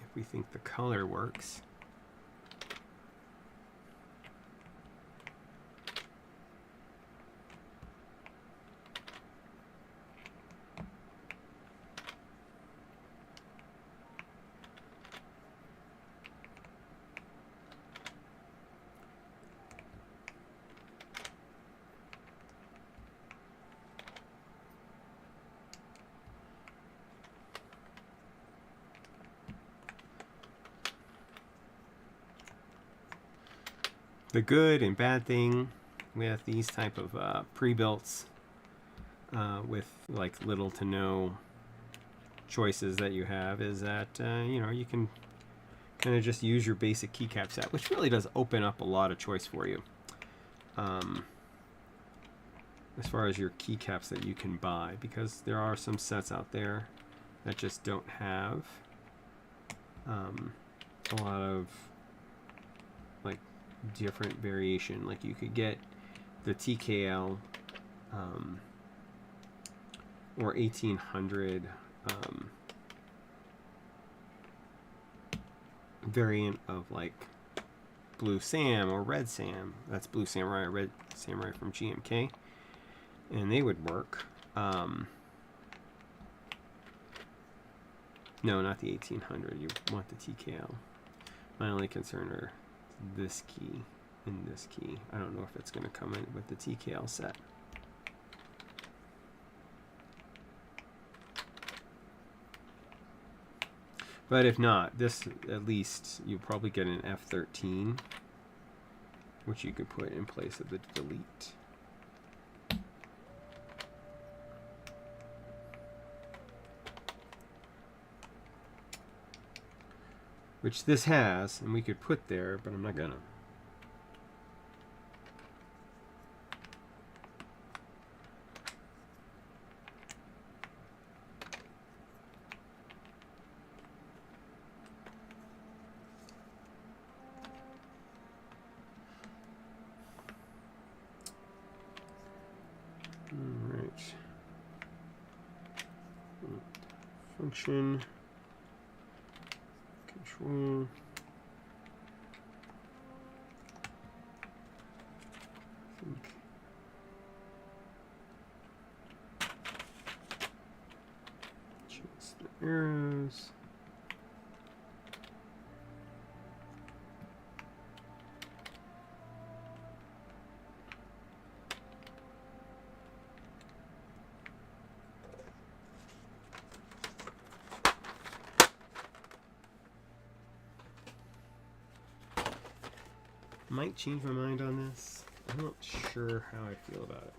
If we think the color works. The good and bad thing with these type of pre-builts with like little to no choices that you have is that you know, you can kind of just use your basic keycap set, which really does open up a lot of choice for you as far as your keycaps that you can buy, because there are some sets out there that just don't have a lot of like different variation. Like you could get the TKL or 1800 variant of like Blue Sam or Red Sam. That's Blue Samurai, Red Samurai from GMK, and they would work. No, not the 1800. You want the TKL. My only concern are this key and this key. I don't know if it's going to come in with the TKL set. But if not, this at least you'll probably get an F13, which you could put in place of the delete. Which this has, and we could put there, but I'm not gonna. Function. Control. Choose the arrows. Might change my mind on this. I'm not sure how I feel about it.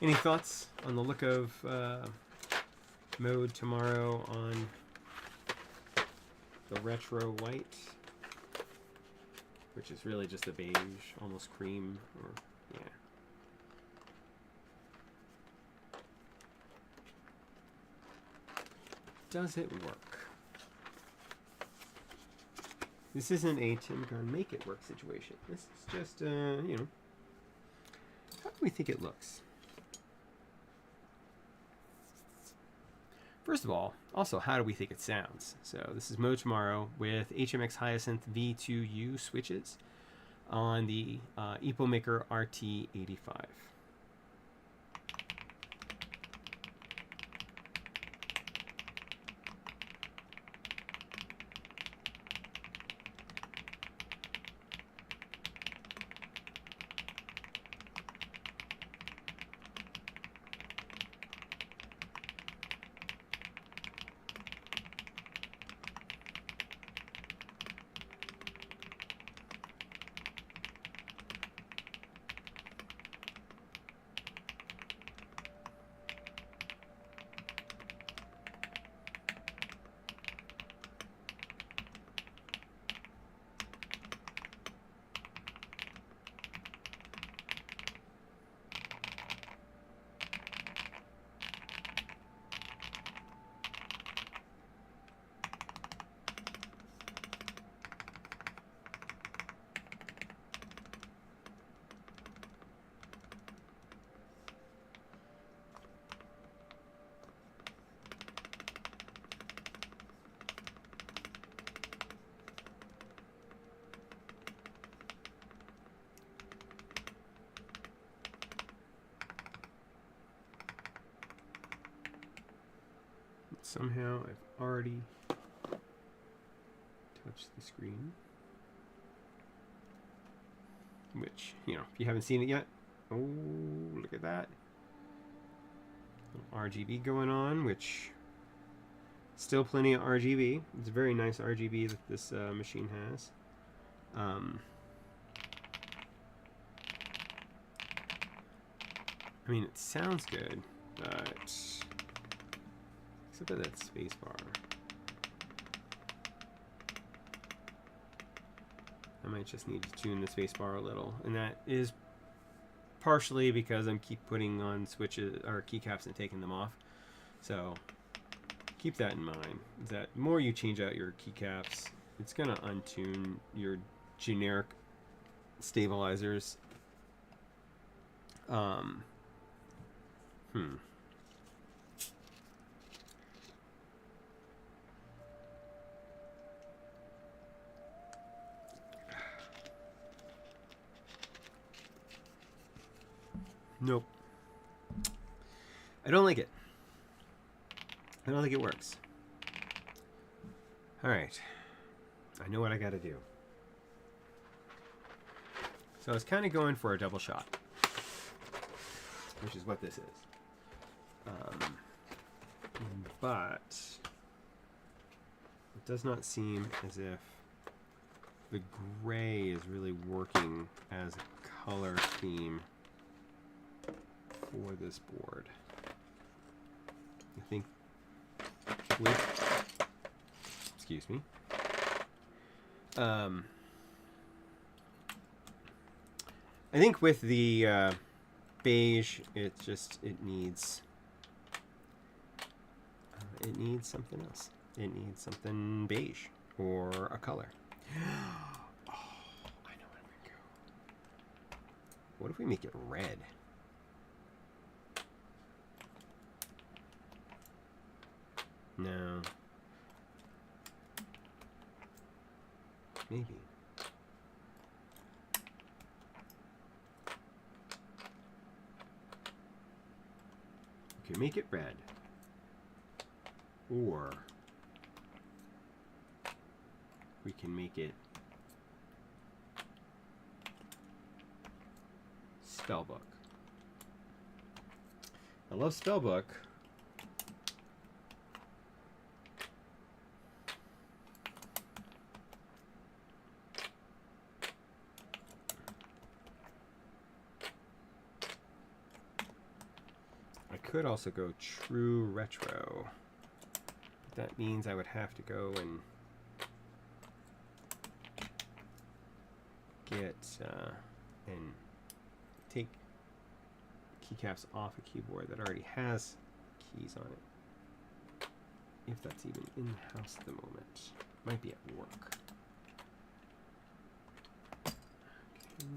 Any thoughts on the look of mode tomorrow on the retro white, which is really just a beige, almost cream, or yeah. Does it work? This isn't a Tim Gunn make it work situation. This is just, you know, how do we think it looks? First of all, also, how do we think it sounds? So this is Mode Tomorrow with HMX Hyacinth V2U switches on the Epomaker RT85. Somehow I've already touched the screen, which, you know, if you haven't seen it yet, oh, look at that. RGB going on, which still plenty of RGB. It's a very nice RGB that this machine has. I mean, it sounds good, but except for that space bar. I might just need to tune the space bar a little, and that is partially because I'm keep putting on switches or keycaps and taking them off. So keep that in mind. That the more you change out your keycaps, it's gonna untune your generic stabilizers. Nope. I don't like it. I don't think it works. Alright. I know what I gotta do. So I was kind of going for a double shot, which is what this is. But it does not seem as if the gray is really working as a color theme for this board. I think with, excuse me, I think with the beige, it needs something else. It needs something beige or a color. Oh, I know what I'm What if we make it red? No. Maybe. Okay, make it red. Or we can make it Spellbook. I love Spellbook. I could also go true retro. That means I would have to go and get and take keycaps off a keyboard that already has keys on it. If that's even in the house at the moment. Might be at work. Okay.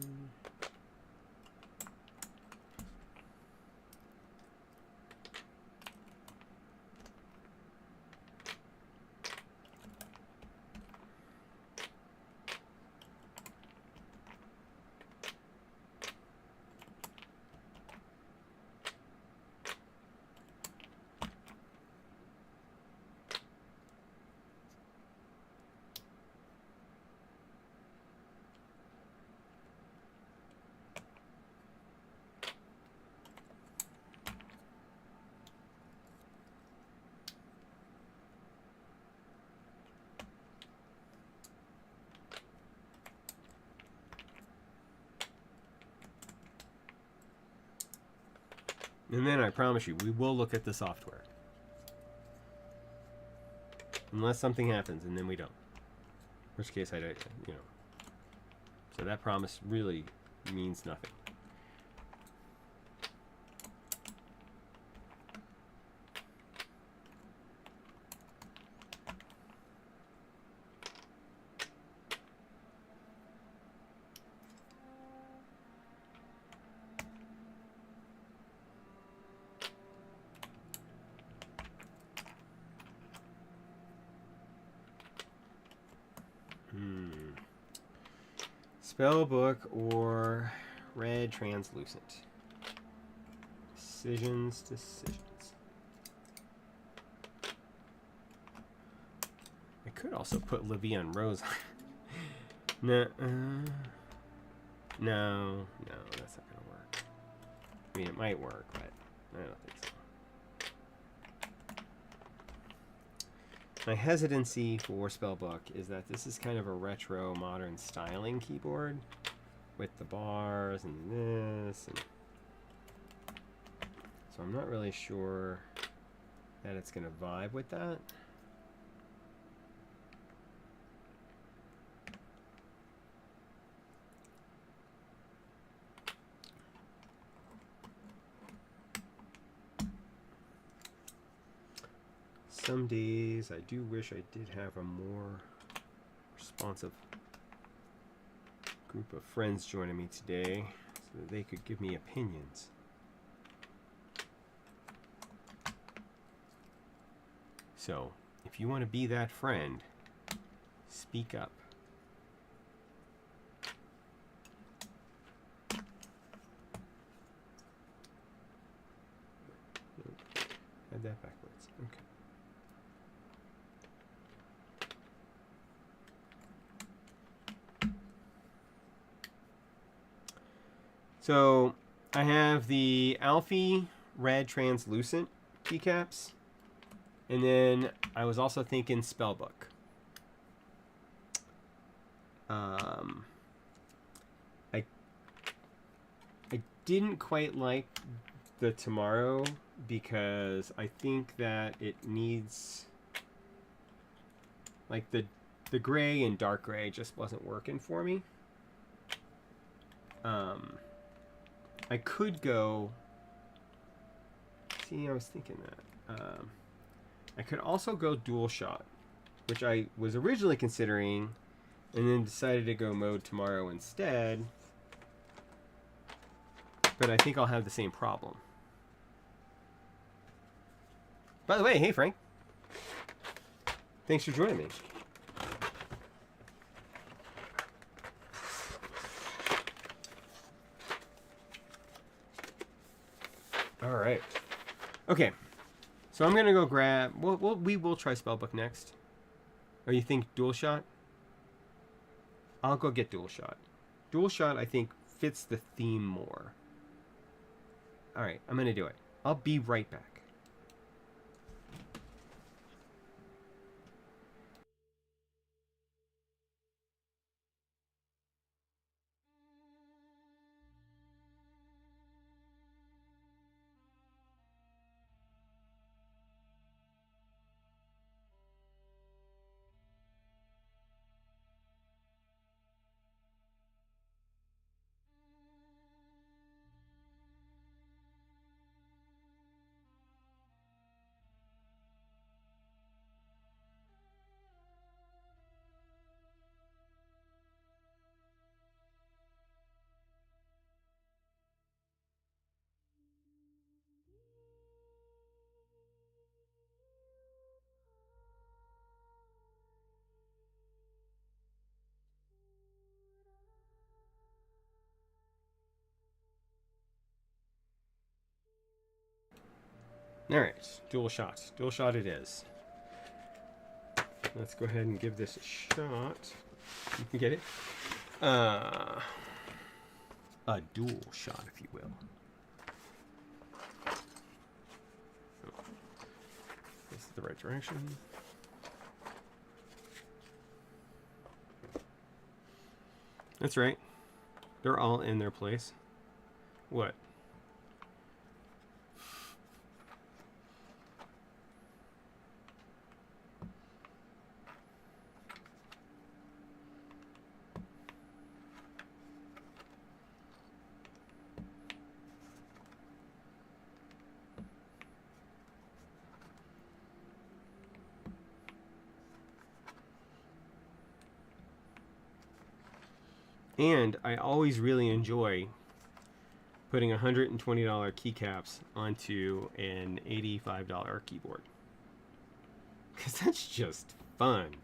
And then I promise you, we will look at the software. Unless something happens, and then we don't. In which case, I don't, you know. So that promise really means nothing. Spellbook or red translucent. Decisions. I could also put Levian Rose on. No, that's not gonna work. I mean, it might work, but I don't think so. My hesitancy for Spellbook is that this is kind of a retro modern styling keyboard with the bars and this, and so I'm not really sure that it's going to vibe with that. Some days I do wish I did have a more responsive group of friends joining me today so that they could give me opinions. So, if you want to be that friend, speak up. Had that backwards. Okay. So I have the Alfie red translucent keycaps, and then I was also thinking Spellbook. I didn't quite like the Tomorrow because I think that it needs, like, the gray and dark gray just wasn't working for me. I could go, see, I was thinking that. I could also go dual shot, which I was originally considering, and then decided to go mode Tomorrow instead. but I think I'll have the same problem. By the way, hey Frank. Thanks for joining me. All right. Okay. So I'm gonna go grab. We will try Spellbook next. Or you think Dual Shot? I'll go get Dual Shot. Dual Shot, I think, fits the theme more. All right, I'm gonna do it. I'll be right back. All right, Dual Shot. Dual Shot it is. Let's go ahead and give this a shot. You can get it. A dual shot, if you will. Oh, this is the right direction. That's right. They're all in their place. What? And I always really enjoy putting $120 keycaps onto an $85 keyboard. Because that's just fun.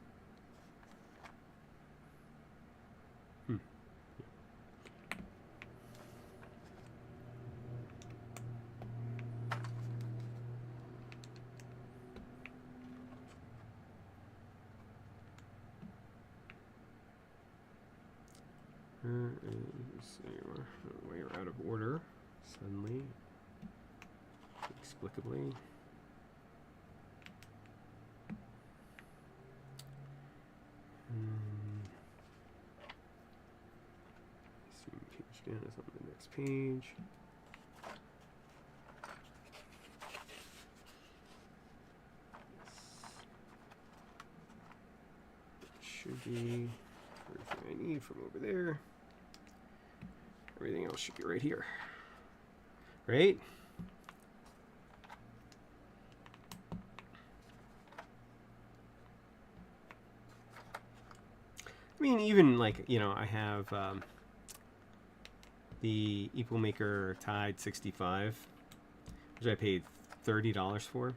We're out of order suddenly, inexplicably. Zoom page down is on the next page. Should be everything I need from over there. Everything else should be right here. Right? I mean, even like, you know, I have the Epomaker RT85, which I paid $30 for.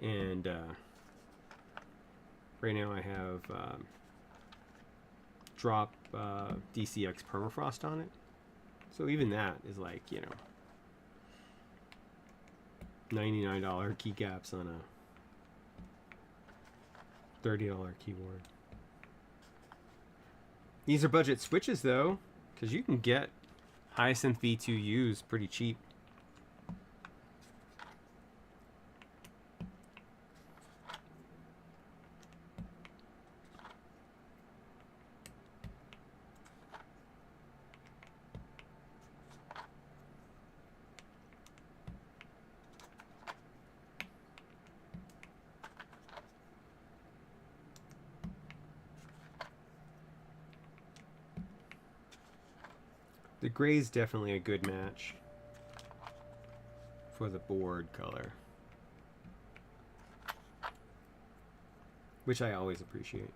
And right now I have drop DCX permafrost on it. So even that is like, you know, $99 keycaps on a $30 keyboard. These are budget switches though, because you can get Hyacinth V2Us pretty cheap. The gray is definitely a good match for the board color, which I always appreciate.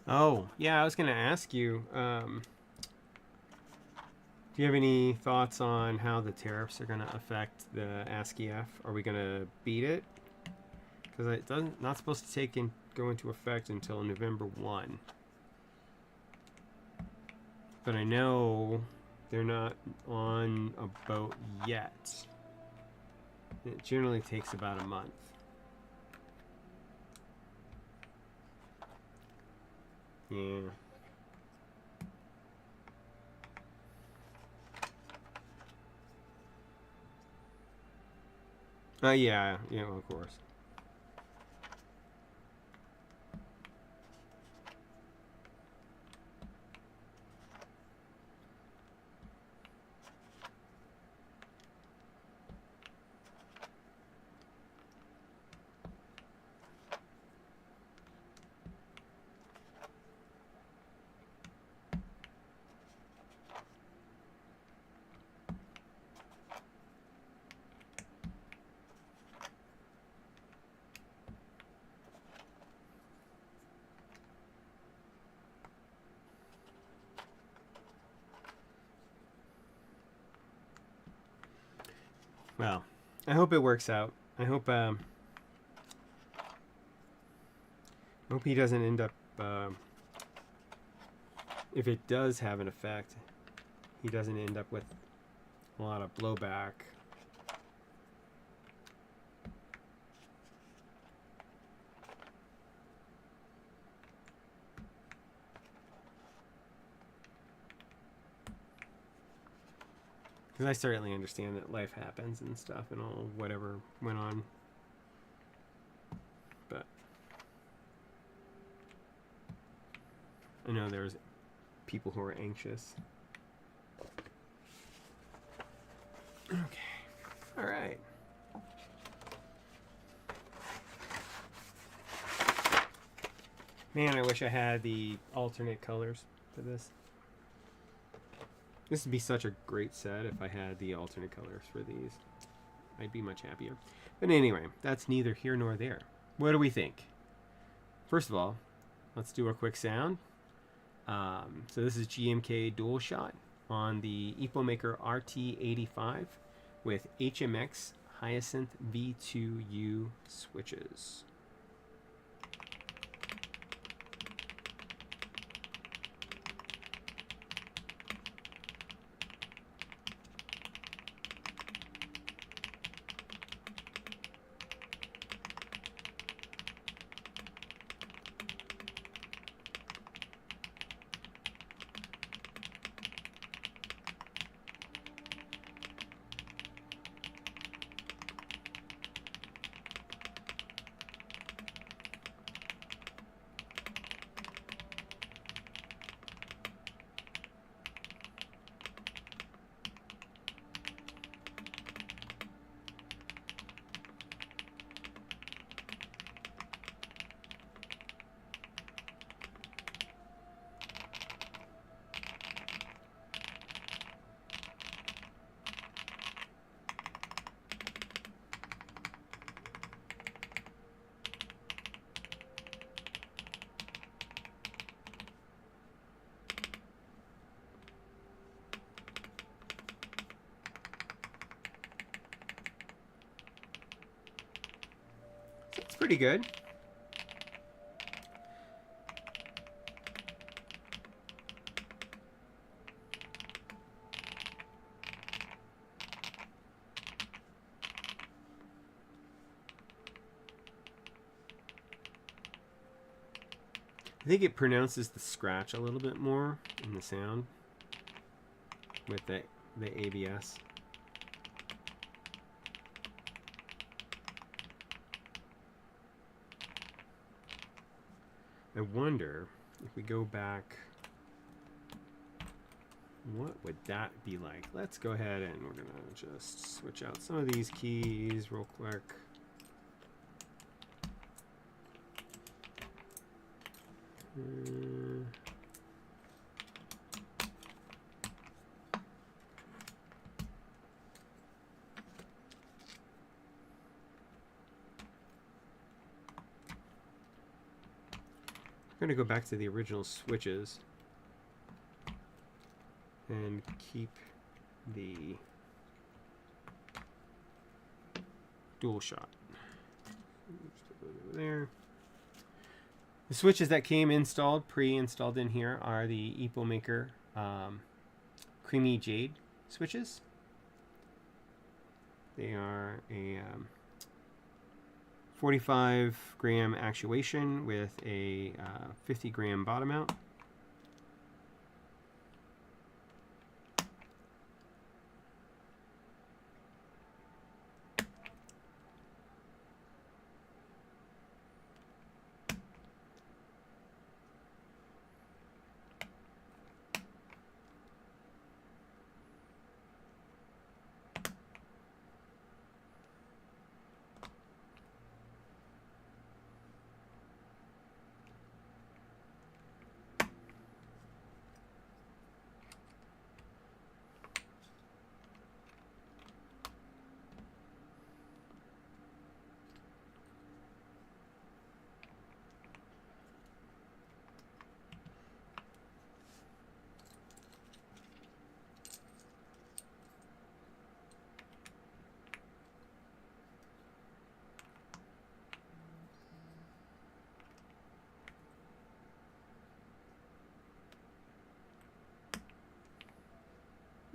Oh, yeah, I was going to ask you, do you have any thoughts on how the tariffs are going to affect the ASCII-F? Are we going to beat it? Because it doesn't not supposed to go into effect until November 1. But I know they're not on a boat yet. It generally takes about a month. Yeah. Yeah, of course. Well, I hope it works out. I hope he doesn't end up. If it does have an effect, he doesn't end up with a lot of blowback. Because I certainly understand that life happens and stuff and all whatever went on. But I know there's people who are anxious. Okay. All right. Man, I wish I had the alternate colors for this. This would be such a great set if I had the alternate colors for these. I'd be much happier. But anyway, that's neither here nor there. What do we think? First of all, let's do a quick sound. So this is GMK Dual Shot on the Epomaker RT85 with HMX Hyacinth V2U switches. It's pretty good. I think it pronounces the scratch a little bit more in the sound with the ABS. I wonder if we go back, what would that be like? Let's go ahead and we're gonna just switch out some of these keys real quick. going to go back to the original switches and keep the dual shot. Over there. The switches that came installed, pre-installed in here, are the Epomaker Creamy Jade switches. They are a 45 gram actuation with a 50 gram bottom mount.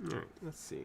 All right, let's see.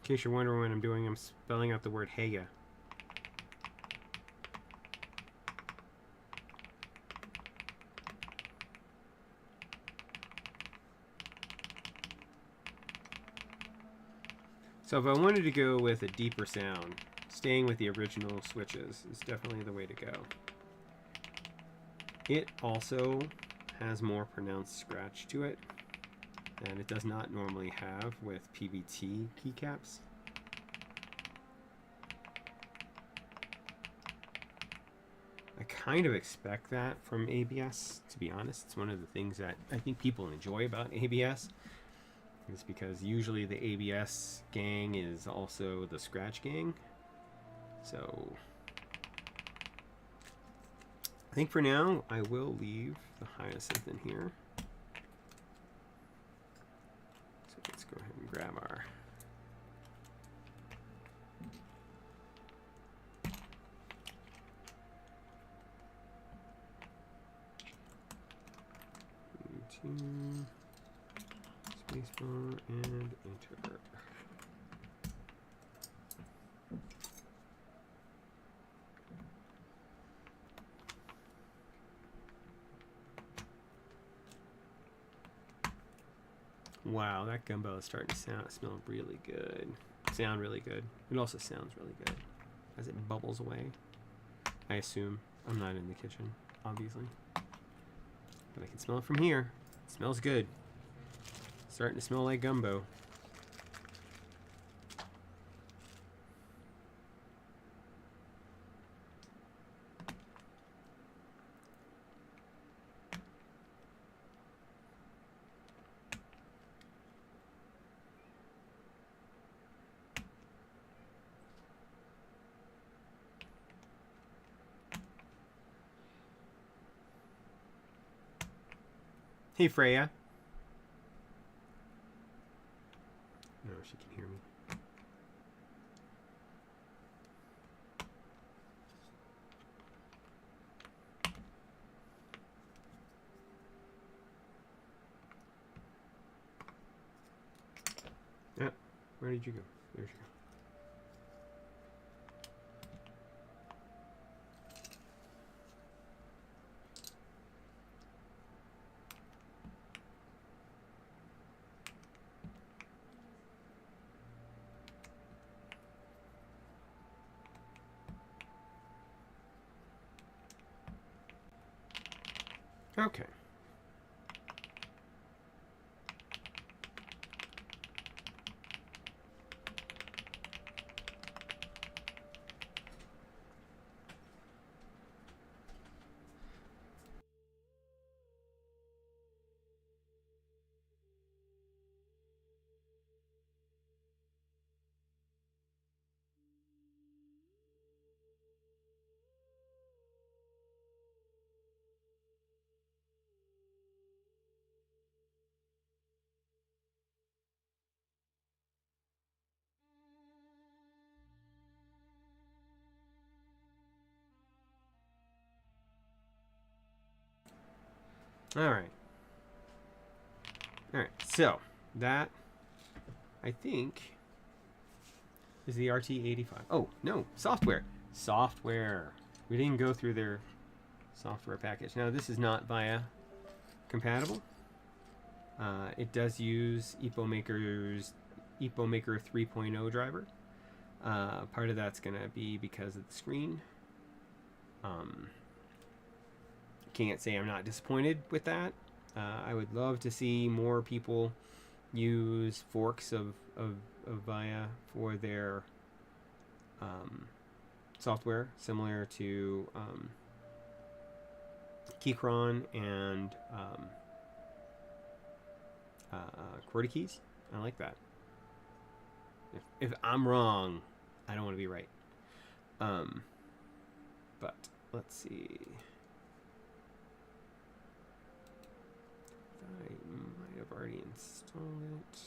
In case you're wondering what I'm doing, I'm spelling out the word Heya. So if I wanted to go with a deeper sound, staying with the original switches is definitely the way to go. It also has more pronounced scratch to it, and it does not normally have with PVT keycaps. I kind of expect that from ABS, to be honest. It's one of the things that I think people enjoy about ABS. It's because usually the ABS gang is also the scratch gang. So I think for now I will leave the Hyacinth in here. So let's go ahead and grab our spacebar and enter. Wow, that gumbo is starting to smell really good. Sound really good. It also sounds really good as it bubbles away. I assume. I'm not in the kitchen, obviously. But I can smell it from here. It smells good. Starting to smell like gumbo. Hey, Freya. No, she can hear me. Yeah, where did you go? There you go. Okay. All right. All right. So that, I think, is the RT85. Oh, no. Software. Software. We didn't go through their software package. Now, this is not VIA compatible. It does use Epomaker's Epomaker 3.0 driver. Part of that's going to be because of the screen. Can't say I'm not disappointed with that. I would love to see more people use forks of VIA for their software, similar to Keychron and QWERTY keys. I like that. If I'm wrong, I don't want to be right. But let's see. I might have already installed it.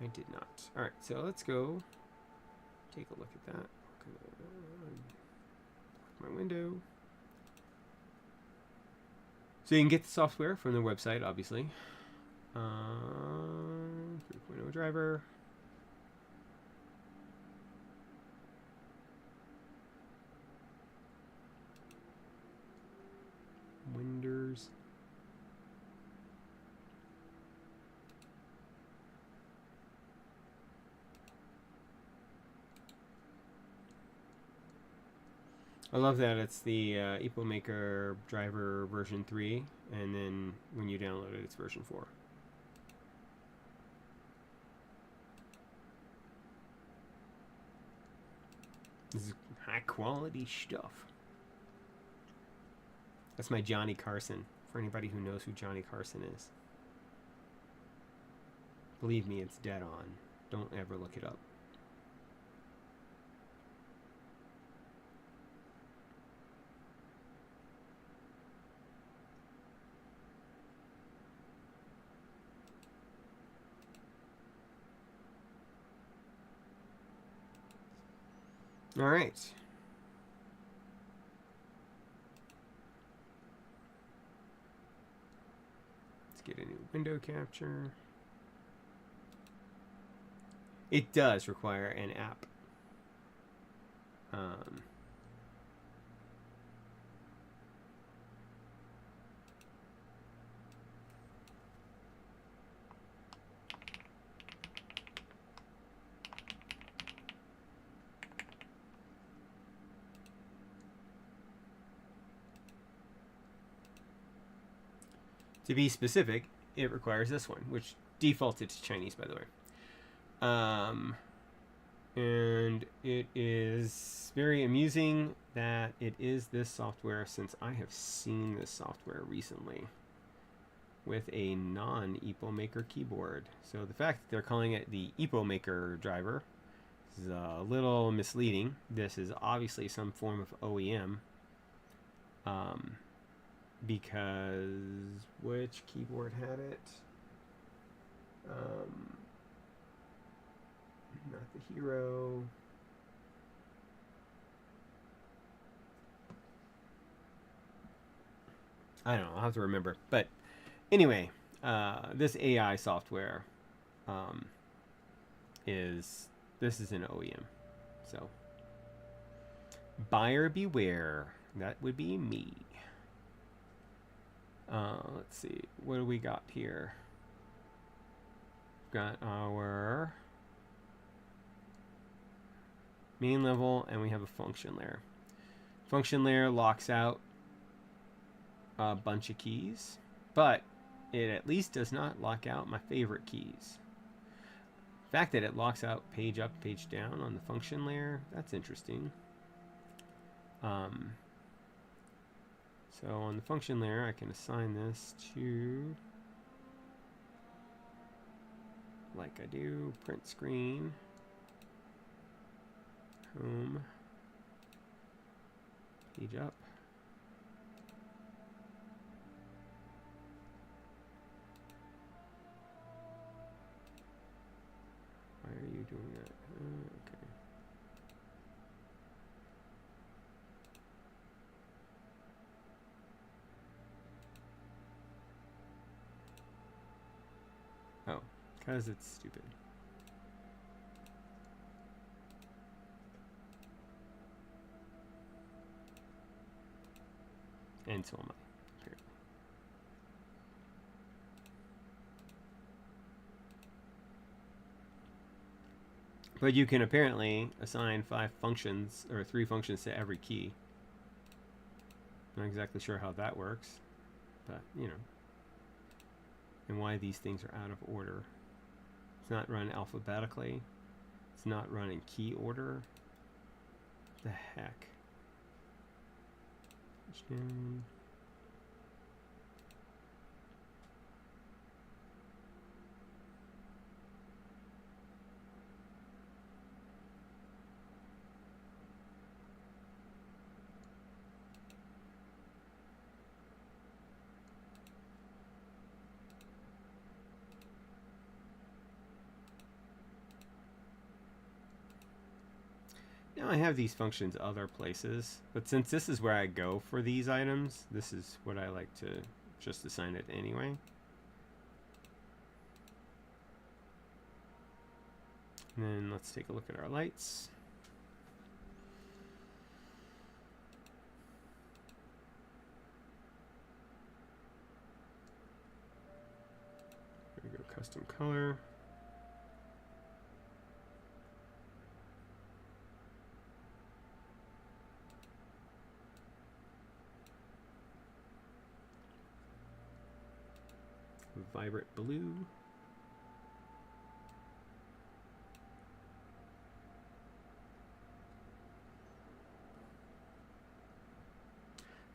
I did not. All right, so let's go take a look at that. My window. So you can get the software from the website, obviously. 3.0 driver. Windows. I love that it's the Epomaker driver version 3, and then when you download it, it's version 4. This is high quality stuff. That's my Johnny Carson, for anybody who knows who Johnny Carson is. Believe me, it's dead on. Don't ever look it up. All right. Let's get a new window capture. It does require an app. To be specific, it requires this one, which defaulted to Chinese, by the way. And it is very amusing that it is this software, since I have seen this software recently with a non-Epomaker keyboard. So the fact that they're calling it the Epomaker driver is a little misleading. This is obviously some form of OEM. Because which keyboard had it? Not the Hero. I don't know. I'll have to remember. But anyway, this AI software is an OEM. So buyer beware. That would be me. Let's see. What do we got here? We've got our main level, and we have a function layer. Function layer locks out a bunch of keys, but it at least does not lock out my favorite keys. The fact that it locks out page up, page down on the function layer, that's interesting. So on the function layer, I can assign this to, like I do, print screen, home, page up. Why are you doing that? Okay. Oh, because it's stupid. And so am I, apparently. But you can apparently assign 5 functions, or 3 functions to every key. Not exactly sure how that works, but, you know. And why these things are out of order. It's not run alphabetically. It's not run in key order. What the heck? Now I have these functions other places, but since this is where I go for these items, this is what I like to just assign it anyway. And then let's take a look at our lights. There we go, custom color. Vibrant blue.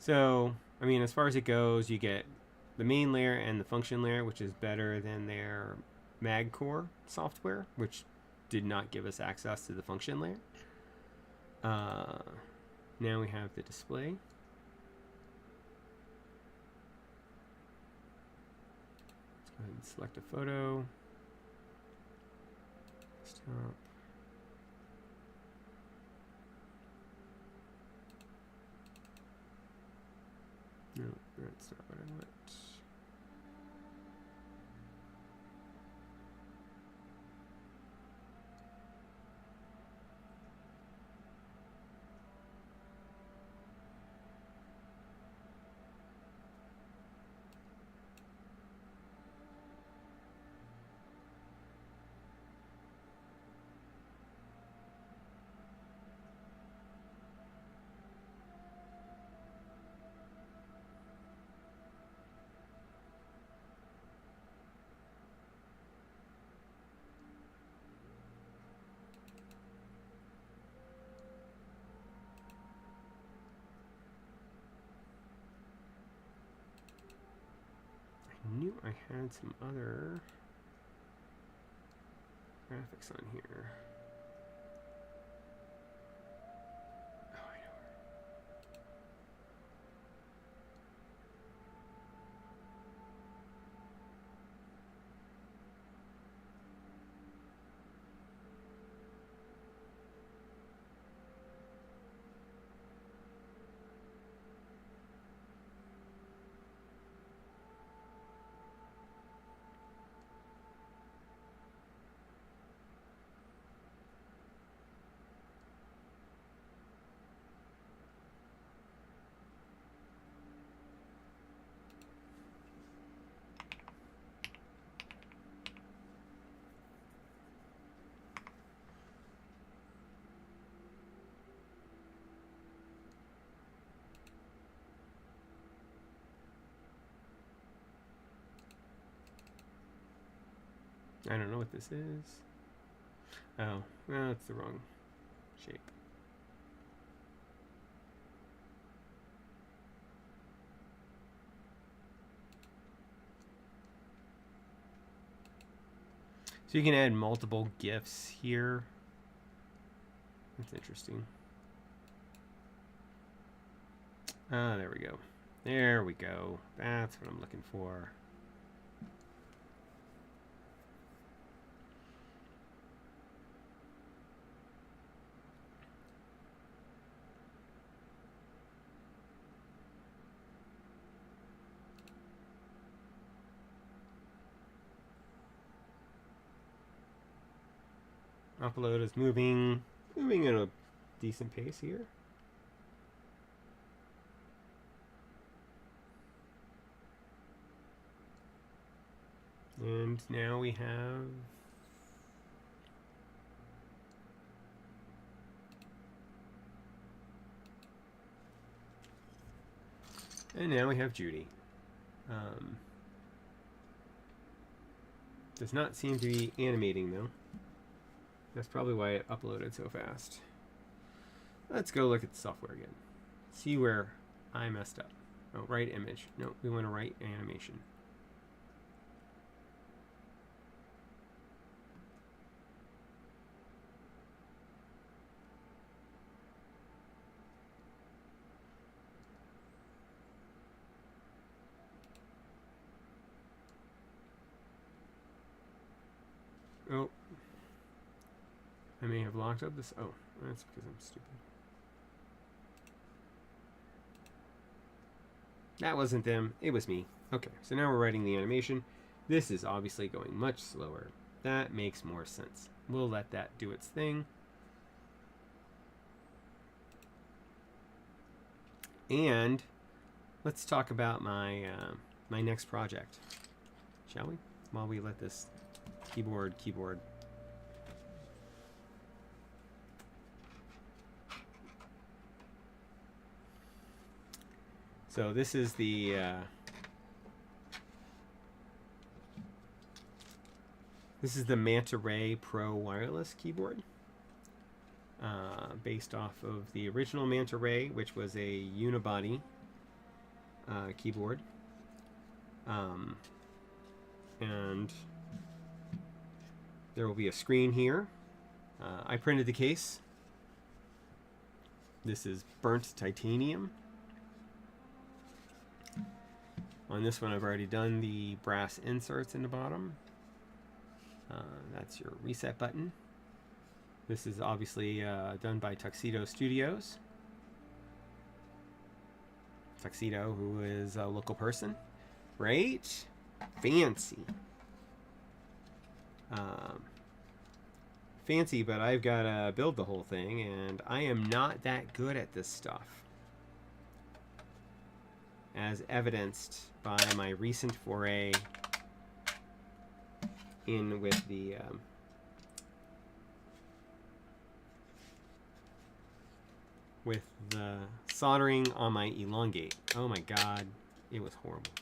So, I mean, as far as it goes, you get the main layer and the function layer, which is better than their MagCore software, which did not give us access to the function layer. Now we have the display. Let's go ahead and select a photo. Stop. No, that's not what I want. I knew I had some other graphics on here. Oh, I know. I don't know what this is. Oh, well, it's the wrong shape. So you can add multiple GIFs here. That's interesting. Ah, there we go. There we go. That's what I'm looking for. Upload is moving at a decent pace here. And now we have Judy. Does not seem to be animating though. That's probably why it uploaded so fast. Let's go look at the software again. See where I messed up. Oh, right image. No, we want to write animation. Oh. I may have locked up this. Oh, that's because I'm stupid. That wasn't them. It was me. Okay, so now we're writing the animation. This is obviously going much slower. That makes more sense. We'll let that do its thing. And let's talk about my my next project, shall we? While we let this keyboard. So this is the MantaRay Pro Wireless keyboard, based off of the original MantaRay, which was a unibody keyboard, and there will be a screen here. I printed the case. This is burnt titanium. On this one, I've already done the brass inserts in the bottom. That's your reset button. This is obviously done by Tuxedo Studios. Tuxedo, who is a local person. Right? Fancy. Fancy, but I've got to build the whole thing, and I am not that good at this stuff, as evidenced by my recent foray in with the soldering on my elongate. Oh my god, it was horrible.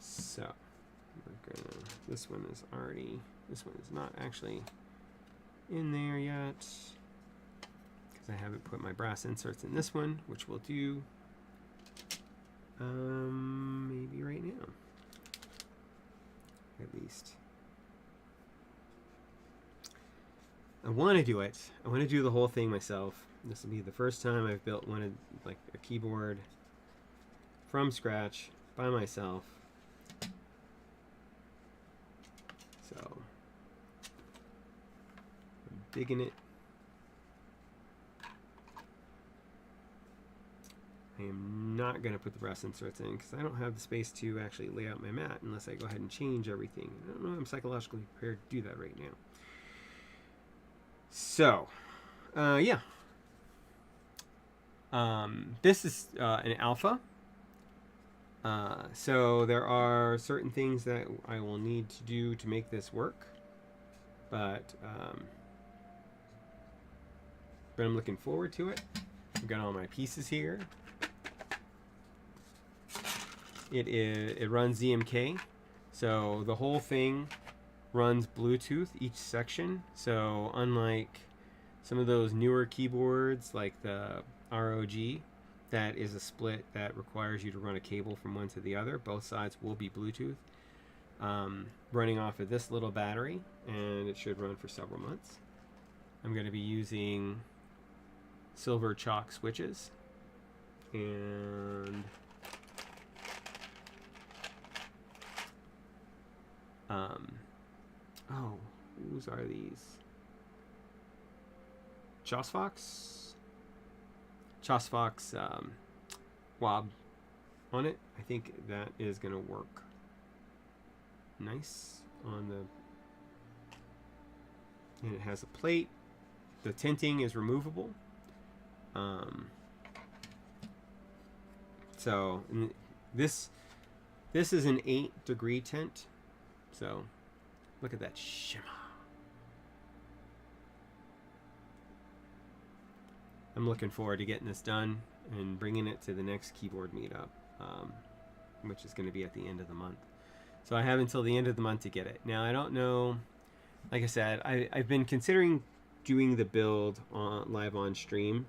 So we're gonna, this one is not actually in there yet, because I haven't put my brass inserts in this one, which we'll do maybe right now, at least. I want to do it. I want to do the whole thing myself. This will be the first time I've built one of, like, a keyboard from scratch by myself. So I'm digging it. I am not going to put the brass inserts in because I don't have the space to actually lay out my mat unless I go ahead and change everything. I don't know if I'm psychologically prepared to do that right now. So, yeah. This is an alpha. So there are certain things that I will need to do to make this work. But I'm looking forward to it. I've got all my pieces here. It runs ZMK, so the whole thing runs Bluetooth each section. So unlike some of those newer keyboards like the ROG, that is a split that requires you to run a cable from one to the other. Both sides will be Bluetooth, running off of this little battery, and it should run for several months. I'm going to be using silver chalk switches, and oh, whose are these? Chosfox wob on it. I think that is going to work nice on the, and it has a plate. The tinting is removable. So this is an 8-degree tint. So look at that shimmer. I'm looking forward to getting this done and bringing it to the next keyboard meetup, which is going to be at the end of the month. So I have until the end of the month to get it. Now I don't know, like I said, I've been considering doing the build live on stream,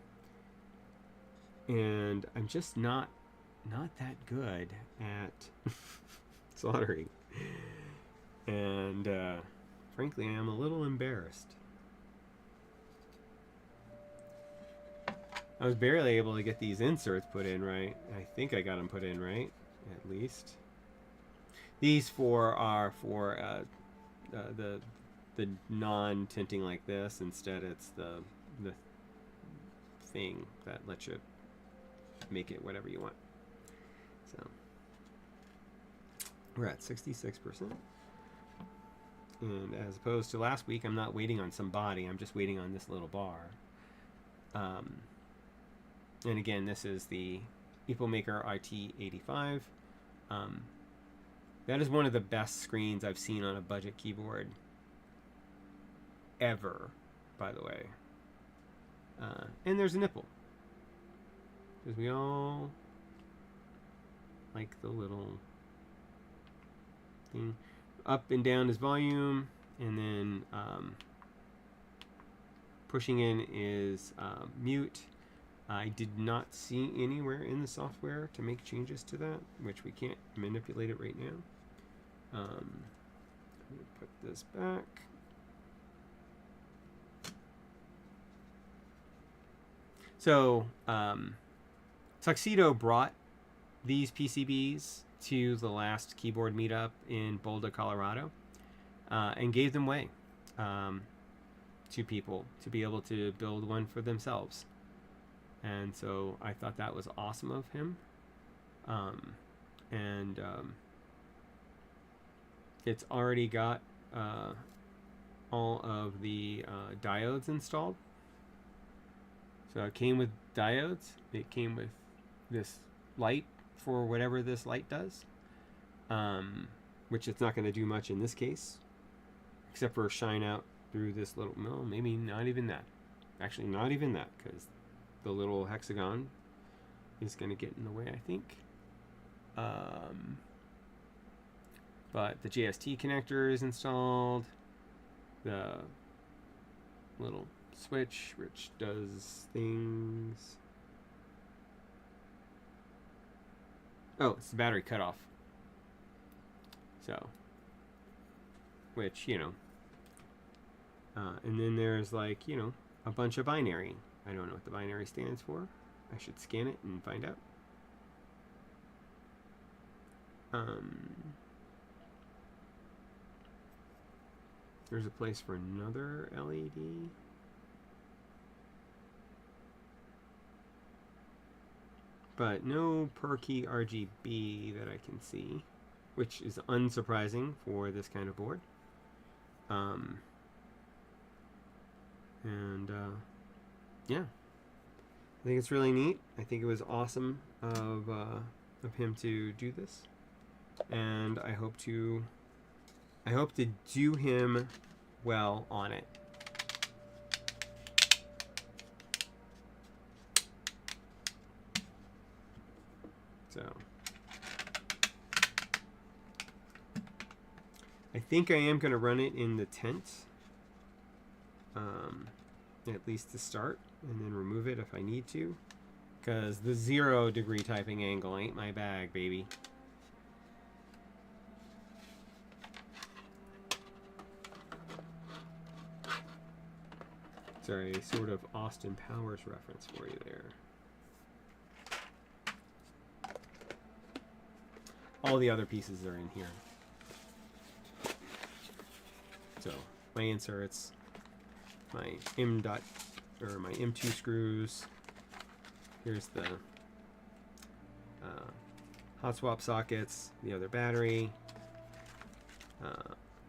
and I'm just not that good at soldering, and frankly I'm a little embarrassed. I was barely able to get these inserts put in right. I think I got them put in right, at least. These four are for the non-tinting like this. Instead, it's the thing that lets you make it whatever you want. So we're at 66%. And as opposed to last week, I'm not waiting on some body. I'm just waiting on this little bar. And again, this is the Epomaker RT85. That is one of the best screens I've seen on a budget keyboard ever, by the way. And there's a nipple, because we all like the little thing. Up and down is volume, and then pushing in is mute. I did not see anywhere in the software to make changes to that, which we can't manipulate it right now. I'm going to put this back. So Tuxedo brought these PCBs to the last keyboard meetup in Boulder, Colorado, and gave them away to people to be able to build one for themselves. And so I thought that was awesome of him. It's already got all of the diodes installed. So it came with diodes. It came with this light for whatever this light does, which it's not going to do much in this case, except for shine out through this little, no, maybe not even that. Actually, not even that, because the little hexagon is going to get in the way, I think. But the JST connector is installed. The little switch, which does things. Oh, it's the battery cutoff. So, which, you know. And then there's, like, you know, a bunch of binary. I don't know what the binary stands for. I should scan it and find out. There's a place for another LED. But no per key RGB that I can see, which is unsurprising for this kind of board. Yeah, I think it's really neat. I think it was awesome of him to do this, and I hope to do him well on it. So I think I am going to run it in the tent, at least to start, and then remove it if I need to, because the 0-degree typing angle ain't my bag, baby. Sorry, sort of Austin Powers reference for you there. All the other pieces are in here. So my inserts, my my M2 screws. Here's the hot swap sockets, the other battery.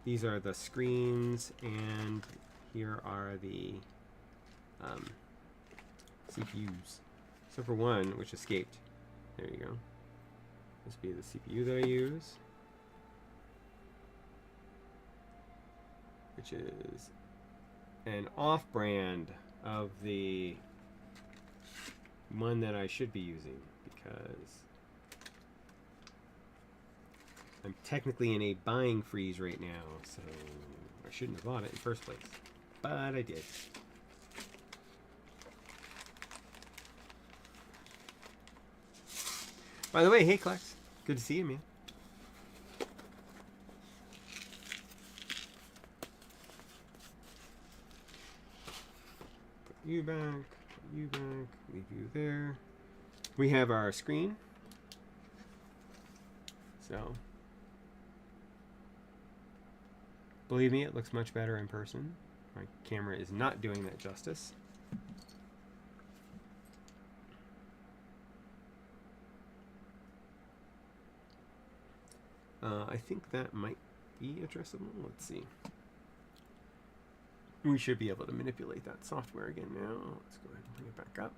These are the screens, and here are the CPUs. Except for one, which escaped. There you go. This would be the CPU that I use, which is an off-brand of the one that I should be using, because I'm technically in a buying freeze right now, so I shouldn't have bought it in the first place, but I did. By the way, hey Klex, good to see you, man. Put you back, leave you there. We have our screen. So, believe me, it looks much better in person. My camera is not doing that justice. I think that might be addressable. Let's see. We should be able to manipulate that software again now. Let's go ahead and bring it back up.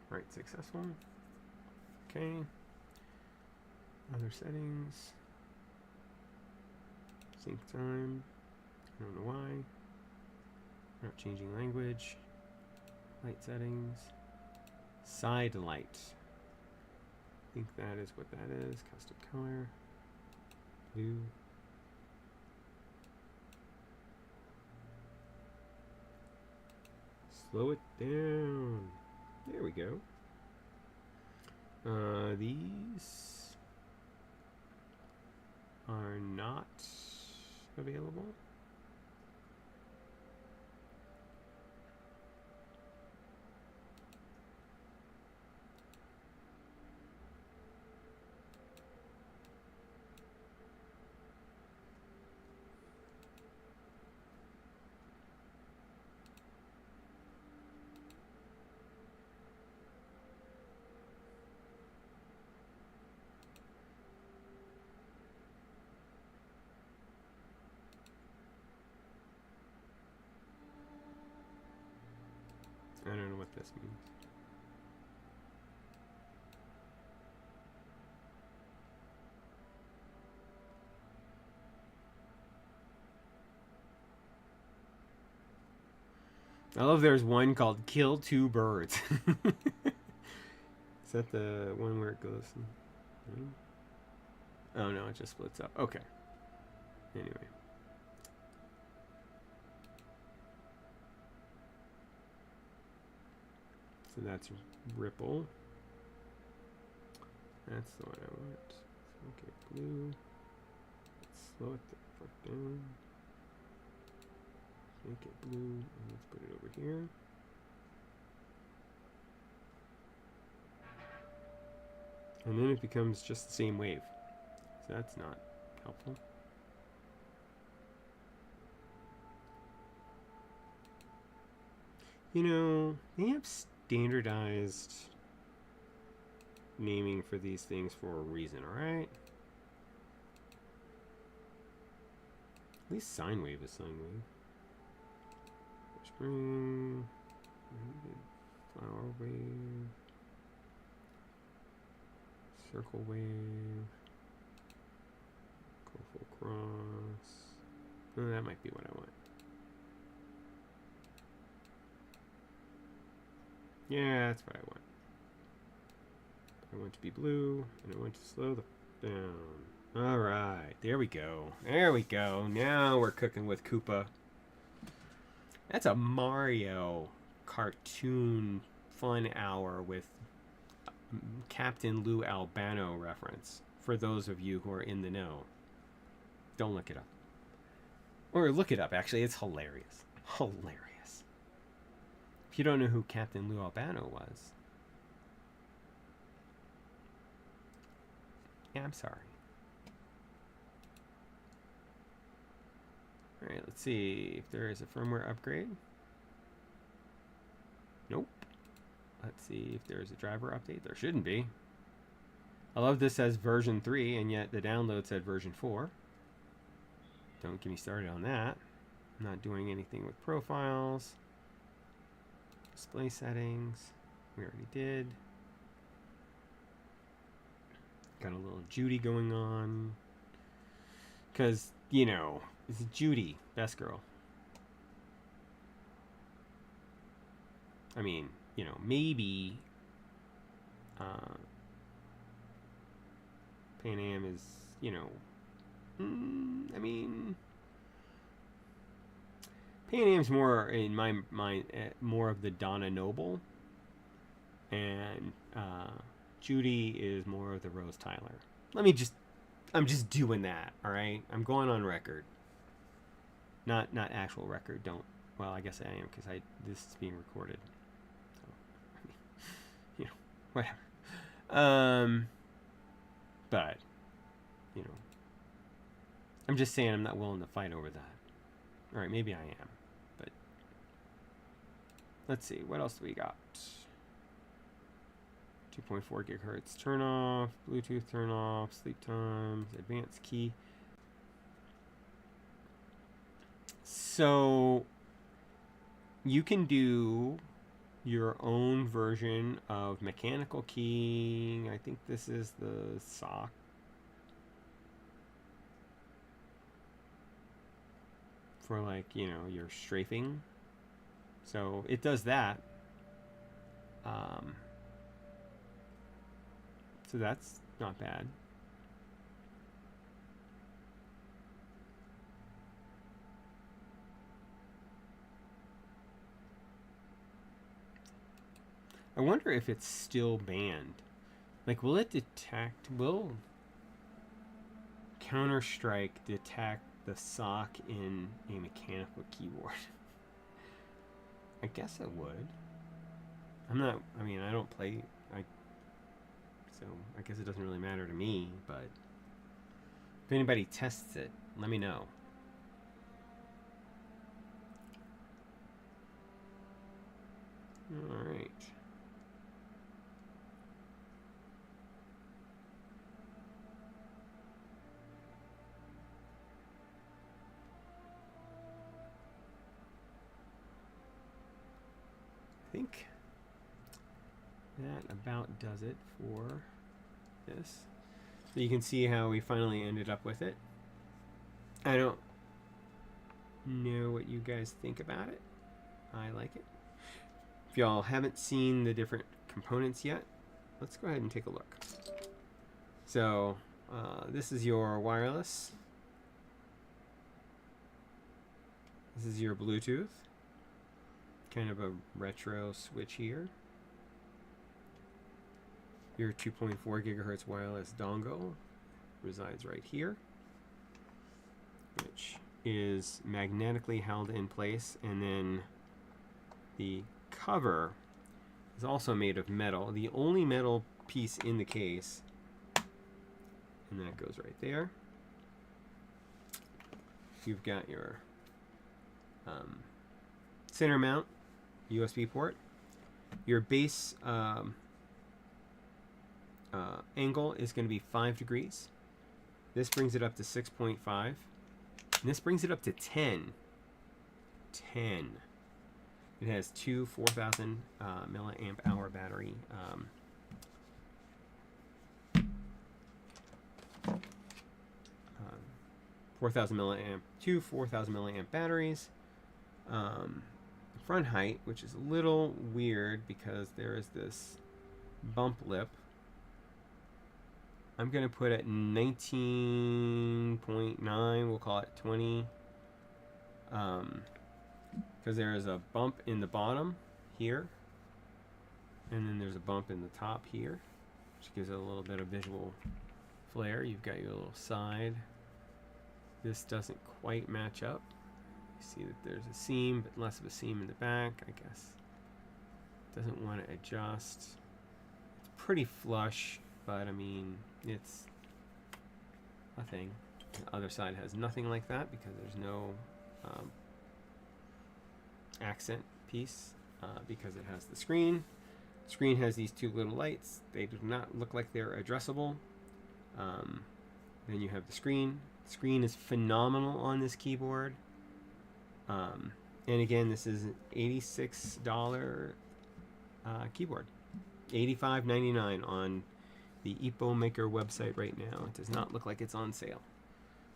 Right, successful. Okay. Other settings. Sync time. I don't know why. Not changing language. Light settings. Side light. I think that is what that is. Custom color. Blue. Slow it down. There we go. These are not available. I don't know what this means. I love there's one called Kill Two Birds. Is that the one where it goes? Oh no, it just splits up. Okay. Anyway. So that's ripple. That's the one I want. Let's make it blue. Let's slow it the fuck down. Make it blue, and let's put it over here. And then it becomes just the same wave. So that's not helpful. You know, they have standardized naming for these things for a reason, alright? At least sine wave is sine wave. Spring, flower wave, circle wave, go full cross. Oh, that might be what I want. Yeah, that's what I want. I want to be blue, and I want to slow down. All right, there we go. There we go. Now we're cooking with Koopa. That's a Mario cartoon fun hour with Captain Lou Albano reference for those of you who are in the know. Don't look it up. Or look it up, actually. It's hilarious. Hilarious. If you don't know who Captain Lou Albano was, yeah, I'm sorry. Alright, let's see if there is a firmware upgrade. Nope. Let's see if there's a driver update. There shouldn't be. I love this says version 3, and yet the download said version 4. Don't get me started on that. I'm not doing anything with profiles. Display settings. We already did. Got a little Judy going on. Because, you know, it's Judy, best girl. I mean, you know, maybe Pan Am is, you know, I mean, Pan Am's more, in my mind, more of the Donna Noble, and Judy is more of the Rose Tyler. I'm just doing that, all right? I'm going on record. Not actual record. Don't. Well, I guess I am because this is being recorded. So, I mean, you know, whatever. But, you know, I'm just saying I'm not willing to fight over that. All right, maybe I am, but let's see. What else do we got? 2.4 gigahertz turn off, Bluetooth turn off, sleep times, advanced key. So you can do your own version of mechanical keying. I think this is the sock. For like, you know, your strafing. So it does that. So that's not bad. I wonder if it's still banned. Like, will it detect, will Counter-Strike detect the sock in a mechanical keyboard? I guess it would. I mean, I don't play, so I guess it doesn't really matter to me, but if anybody tests it, let me know. All right. I think that about does it for this. So you can see how we finally ended up with it. I don't know what you guys think about it. I like it. If y'all haven't seen the different components yet, let's go ahead and take a look. So this is your wireless. This is your Bluetooth. Kind of a retro switch here. Your 2.4 gigahertz wireless dongle resides right here, which is magnetically held in place, and then the cover is also made of metal. The only metal piece in the case, and that goes right there. You've got your center mount USB port. Your base angle is going to be 5 degrees. This brings it up to 6.5. And this brings it up to 10. 10. It has two 4,000 milliamp hour battery. 4,000 milliamp, two 4,000 milliamp batteries. front height, which is a little weird because there is this bump lip. I'm going to put it 19.9, we'll call it 20, because there is a bump in the bottom here, and then there's a bump in the top here, which gives it a little bit of visual flair. You've got your little side. This doesn't quite match up. You see that there's a seam, but less of a seam in the back, I guess. Doesn't want to adjust. It's pretty flush, but I mean, it's a thing. The other side has nothing like that because there's no accent piece because it has the screen. The screen has these two little lights. They do not look like they're addressable. Then you have the screen. The screen is phenomenal on this keyboard. And again, this is an $86 keyboard. $85.99 on the Epomaker website right now. It does not look like it's on sale.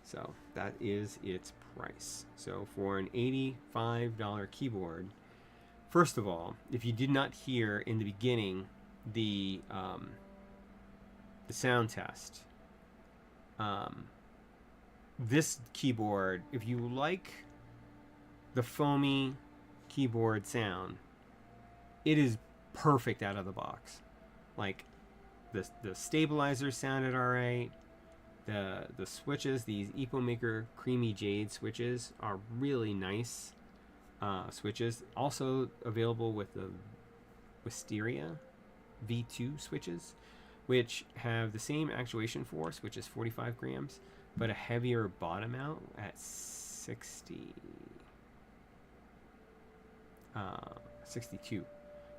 So that is its price. So for an $85 keyboard, first of all, if you did not hear in the beginning the sound test, this keyboard, if you like the foamy keyboard sound, it is perfect out of the box. Like the stabilizers sounded alright. The switches, these Epomaker Creamy Jade switches, are really nice switches. Also available with the Wisteria V2 switches, which have the same actuation force, which is 45 grams, but a heavier bottom out at 62.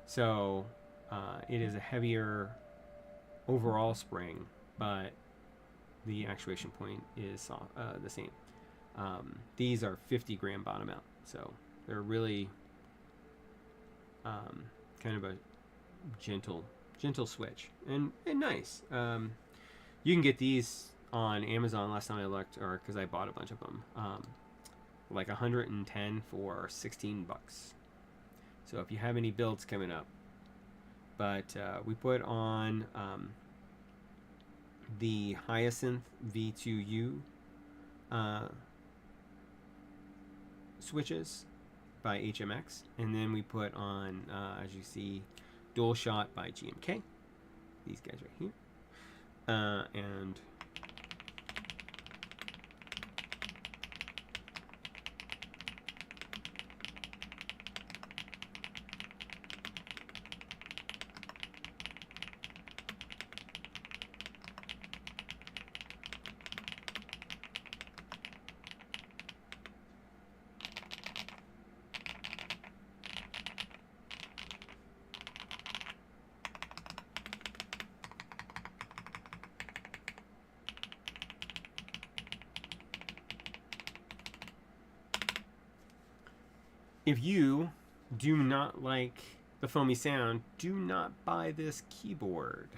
So it is a heavier overall spring, but the actuation point is the same. These are 50 gram bottom out, so they're really kind of a gentle switch and nice. You can get these on Amazon. Last time I looked, or because I bought a bunch of them, like 110 for 16 bucks. So if you have any builds coming up, but we put on the Hyacinth V2U switches by HMX, and then we put on, as you see, Dual Shot by GMK. These guys right here, and if you do not like the foamy sound, do not buy this keyboard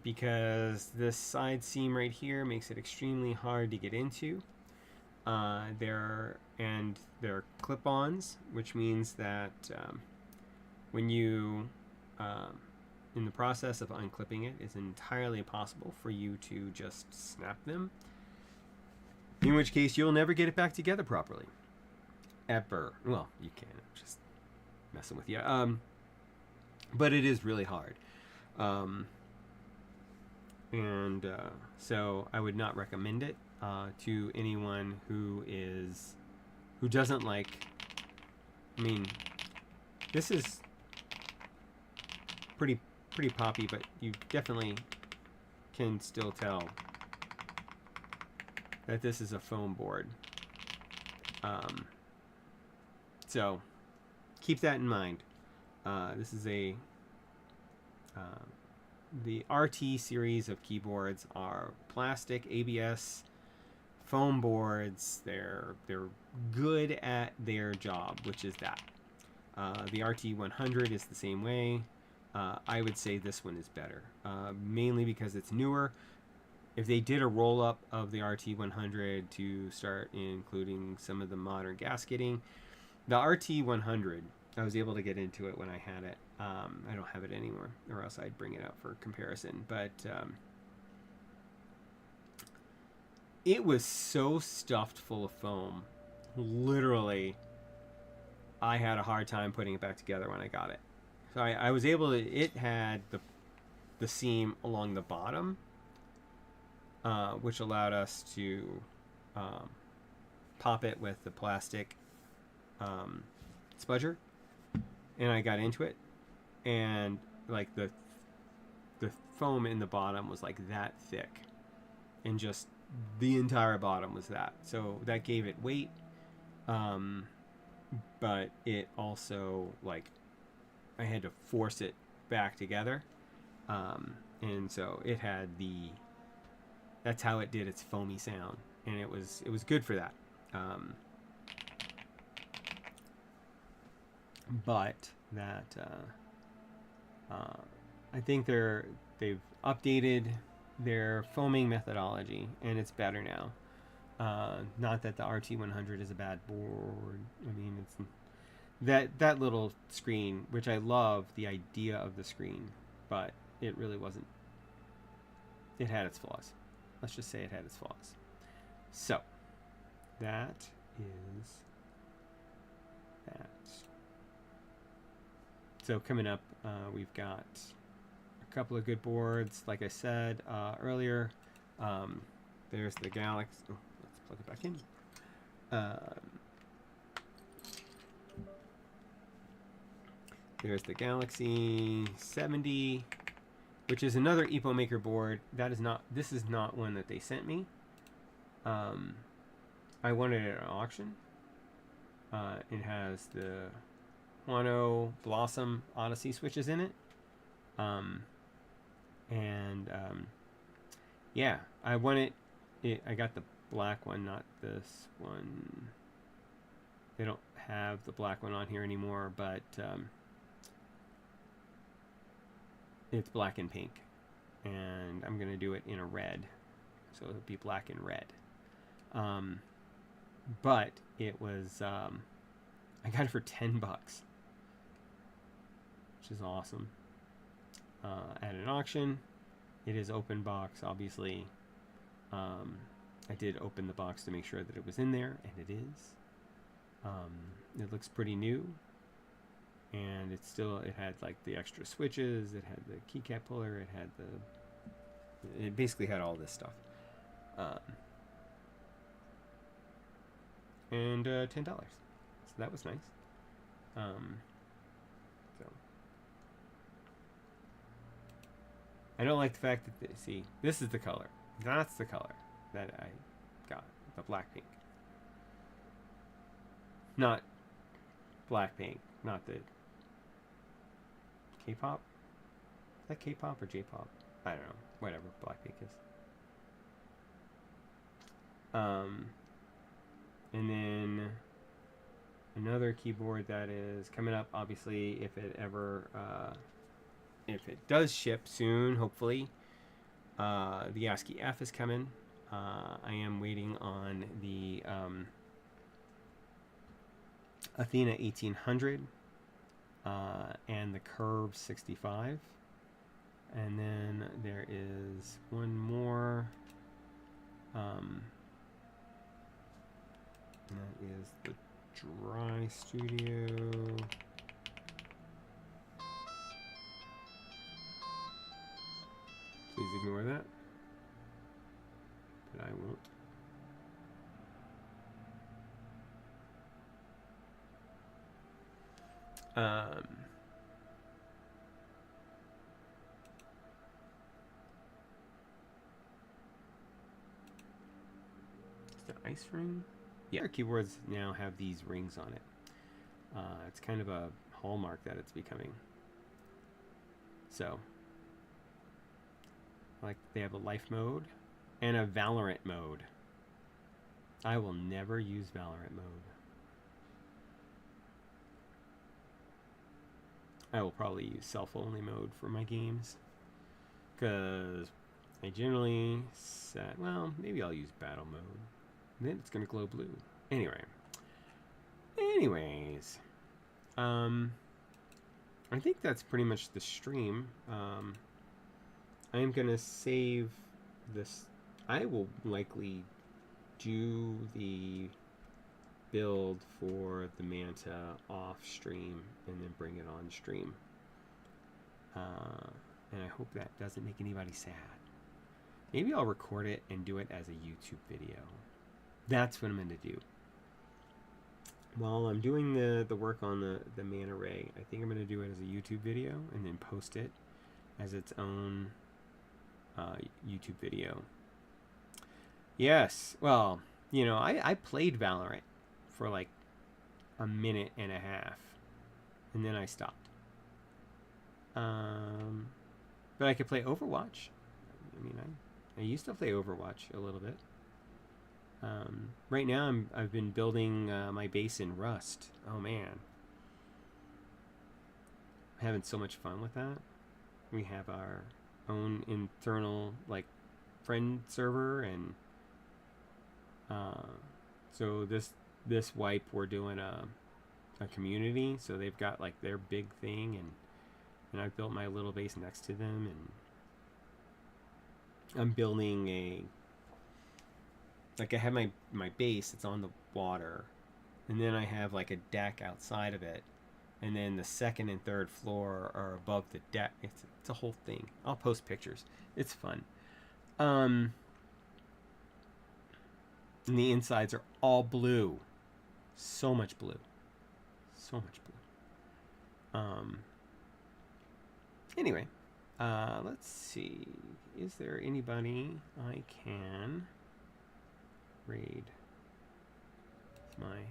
because this side seam right here makes it extremely hard to get into. They're clip-ons, which means that when you in the process of unclipping it, it's entirely possible for you to just snap them, in which case you'll never get it back together properly. Ever. Well, you can. I'm just messing with you. But it is really hard. So I would not recommend it to anyone who doesn't like. I mean, this is pretty poppy, but you definitely can still tell that this is a foam board. So keep that in mind. This is the RT series of keyboards are plastic ABS foam boards. They're good at their job, which is that. The RT100 is the same way. I would say this one is better, mainly because it's newer. If they did a roll-up of the RT100 to start including some of the modern gasketing, The RT100, I was able to get into it when I had it. I don't have it anymore, or else I'd bring it out for comparison. But it was so stuffed full of foam. Literally, I had a hard time putting it back together when I got it. So I was able to, it had the seam along the bottom, which allowed us to pop it with the plastic spudger. And I got into it, and like the foam in the bottom was like that thick, and just the entire bottom was that. So that gave it weight, but it also, like, I had to force it back together, and so it had that's how it did its foamy sound, and it was good for that. But that I think they've updated their foaming methodology, and it's better now. Not that the RT100 is a bad board. I mean, it's that little screen, which I love the idea of the screen, but it really wasn't. It had its flaws. Let's just say it had its flaws. So that is that. So coming up, we've got a couple of good boards. Like I said earlier, there's the Galaxy. Oh, let's plug it back in. There's the Galaxy 70, which is another Epomaker board. This is not one that they sent me. I wanted it at an auction. It has the Huano Blossom Odyssey switches in it. Yeah, I want it. I got the black one, not this one. They don't have the black one on here anymore, but it's black and pink, and I'm gonna do it in a red, so it'll be black and red. But it was I got it for $10, which is awesome. At an auction. It is open box, obviously. I did open the box to make sure that it was in there, and it is. It looks pretty new, and it had like the extra switches, it had the keycap puller, it basically had all this stuff. And $10, so that was nice. So I don't like the fact that see, this is the color. That's the color that I got, the black pink. Not black pink, not the K-pop. Is that K-pop or J-pop? I don't know. Whatever black pink is. And then another keyboard that is coming up, obviously, if it does ship soon, hopefully. The ASCII F is coming. I am waiting on the Athena 1800 and the Curve 65. And then there is one more. That is the Dry Studio. Please ignore that. But I won't. Is the ice ring? Yeah, our keyboards now have these rings on it. It's kind of a hallmark that it's becoming. So, like, they have a life mode and a Valorant mode. I will never use Valorant mode. I will probably use self-only mode for my games, because I generally set, well, maybe I'll use battle mode. Then it's going to glow blue. Anyway. Anyways, I think that's pretty much the stream. I am gonna save this. I will likely do the build for the Manta off stream and then bring it on stream. And I hope that doesn't make anybody sad. Maybe I'll record it and do it as a YouTube video. That's what I'm going to do. While I'm doing the work on the MantaRay, I think I'm going to do it as a YouTube video and then post it as its own YouTube video. Yes, well, you know, I played Valorant for like a minute and a half, and then I stopped. But I could play Overwatch. I mean, I used to play Overwatch a little bit. Right now I've been building my base in Rust. Oh man, I'm having so much fun with that. We have our own internal like friend server, and so this wipe we're doing a community, so they've got like their big thing, and I've built my little base next to them, and I'm building I have my base, it's on the water, and then I have like a deck outside of it, and then the second and third floor are above the deck. It's a whole thing. I'll post pictures. It's fun. And the insides are all blue. So much blue. So much blue. Anyway, let's see. Is there anybody I can raid? It's my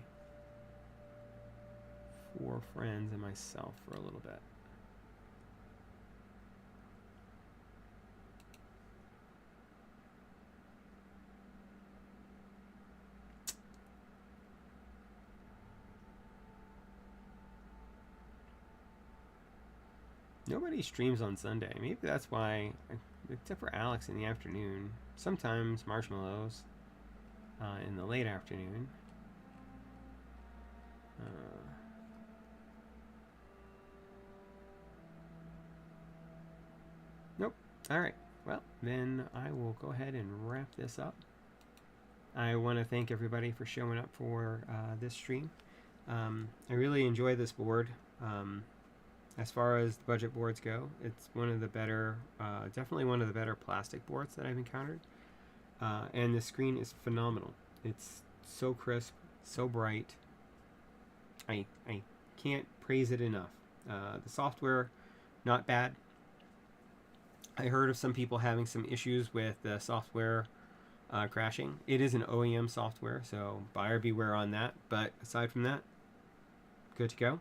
4 friends and myself for a little bit. Nobody streams on Sunday. Maybe that's why, except for Alex in the afternoon. Sometimes Marshmallows in the late afternoon. Nope. All right. Well, then I will go ahead and wrap this up. I want to thank everybody for showing up for this stream. I really enjoy this board. As far as the budget boards go, it's one of the better, definitely one of the better plastic boards that I've encountered. And the screen is phenomenal. It's so crisp, so bright. I can't praise it enough. The software, not bad. I heard of some people having some issues with the software crashing. It is an OEM software, so buyer beware on that. But aside from that, good to go.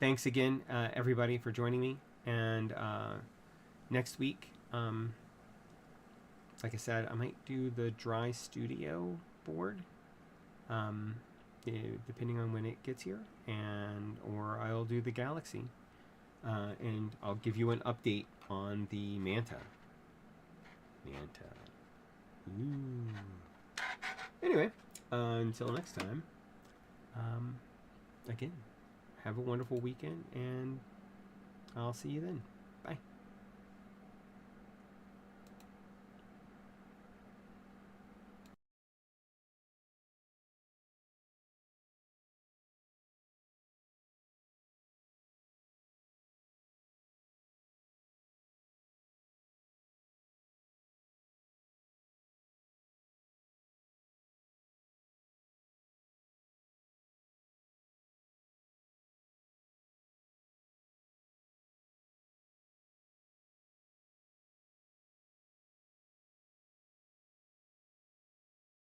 Thanks again, everybody, for joining me. And next week, like I said, I might do the Dry Studio board, depending on when it gets here, or I'll do the Galaxy, and I'll give you an update on the Manta. Ooh. Anyway, until next time, again, have a wonderful weekend, and I'll see you then.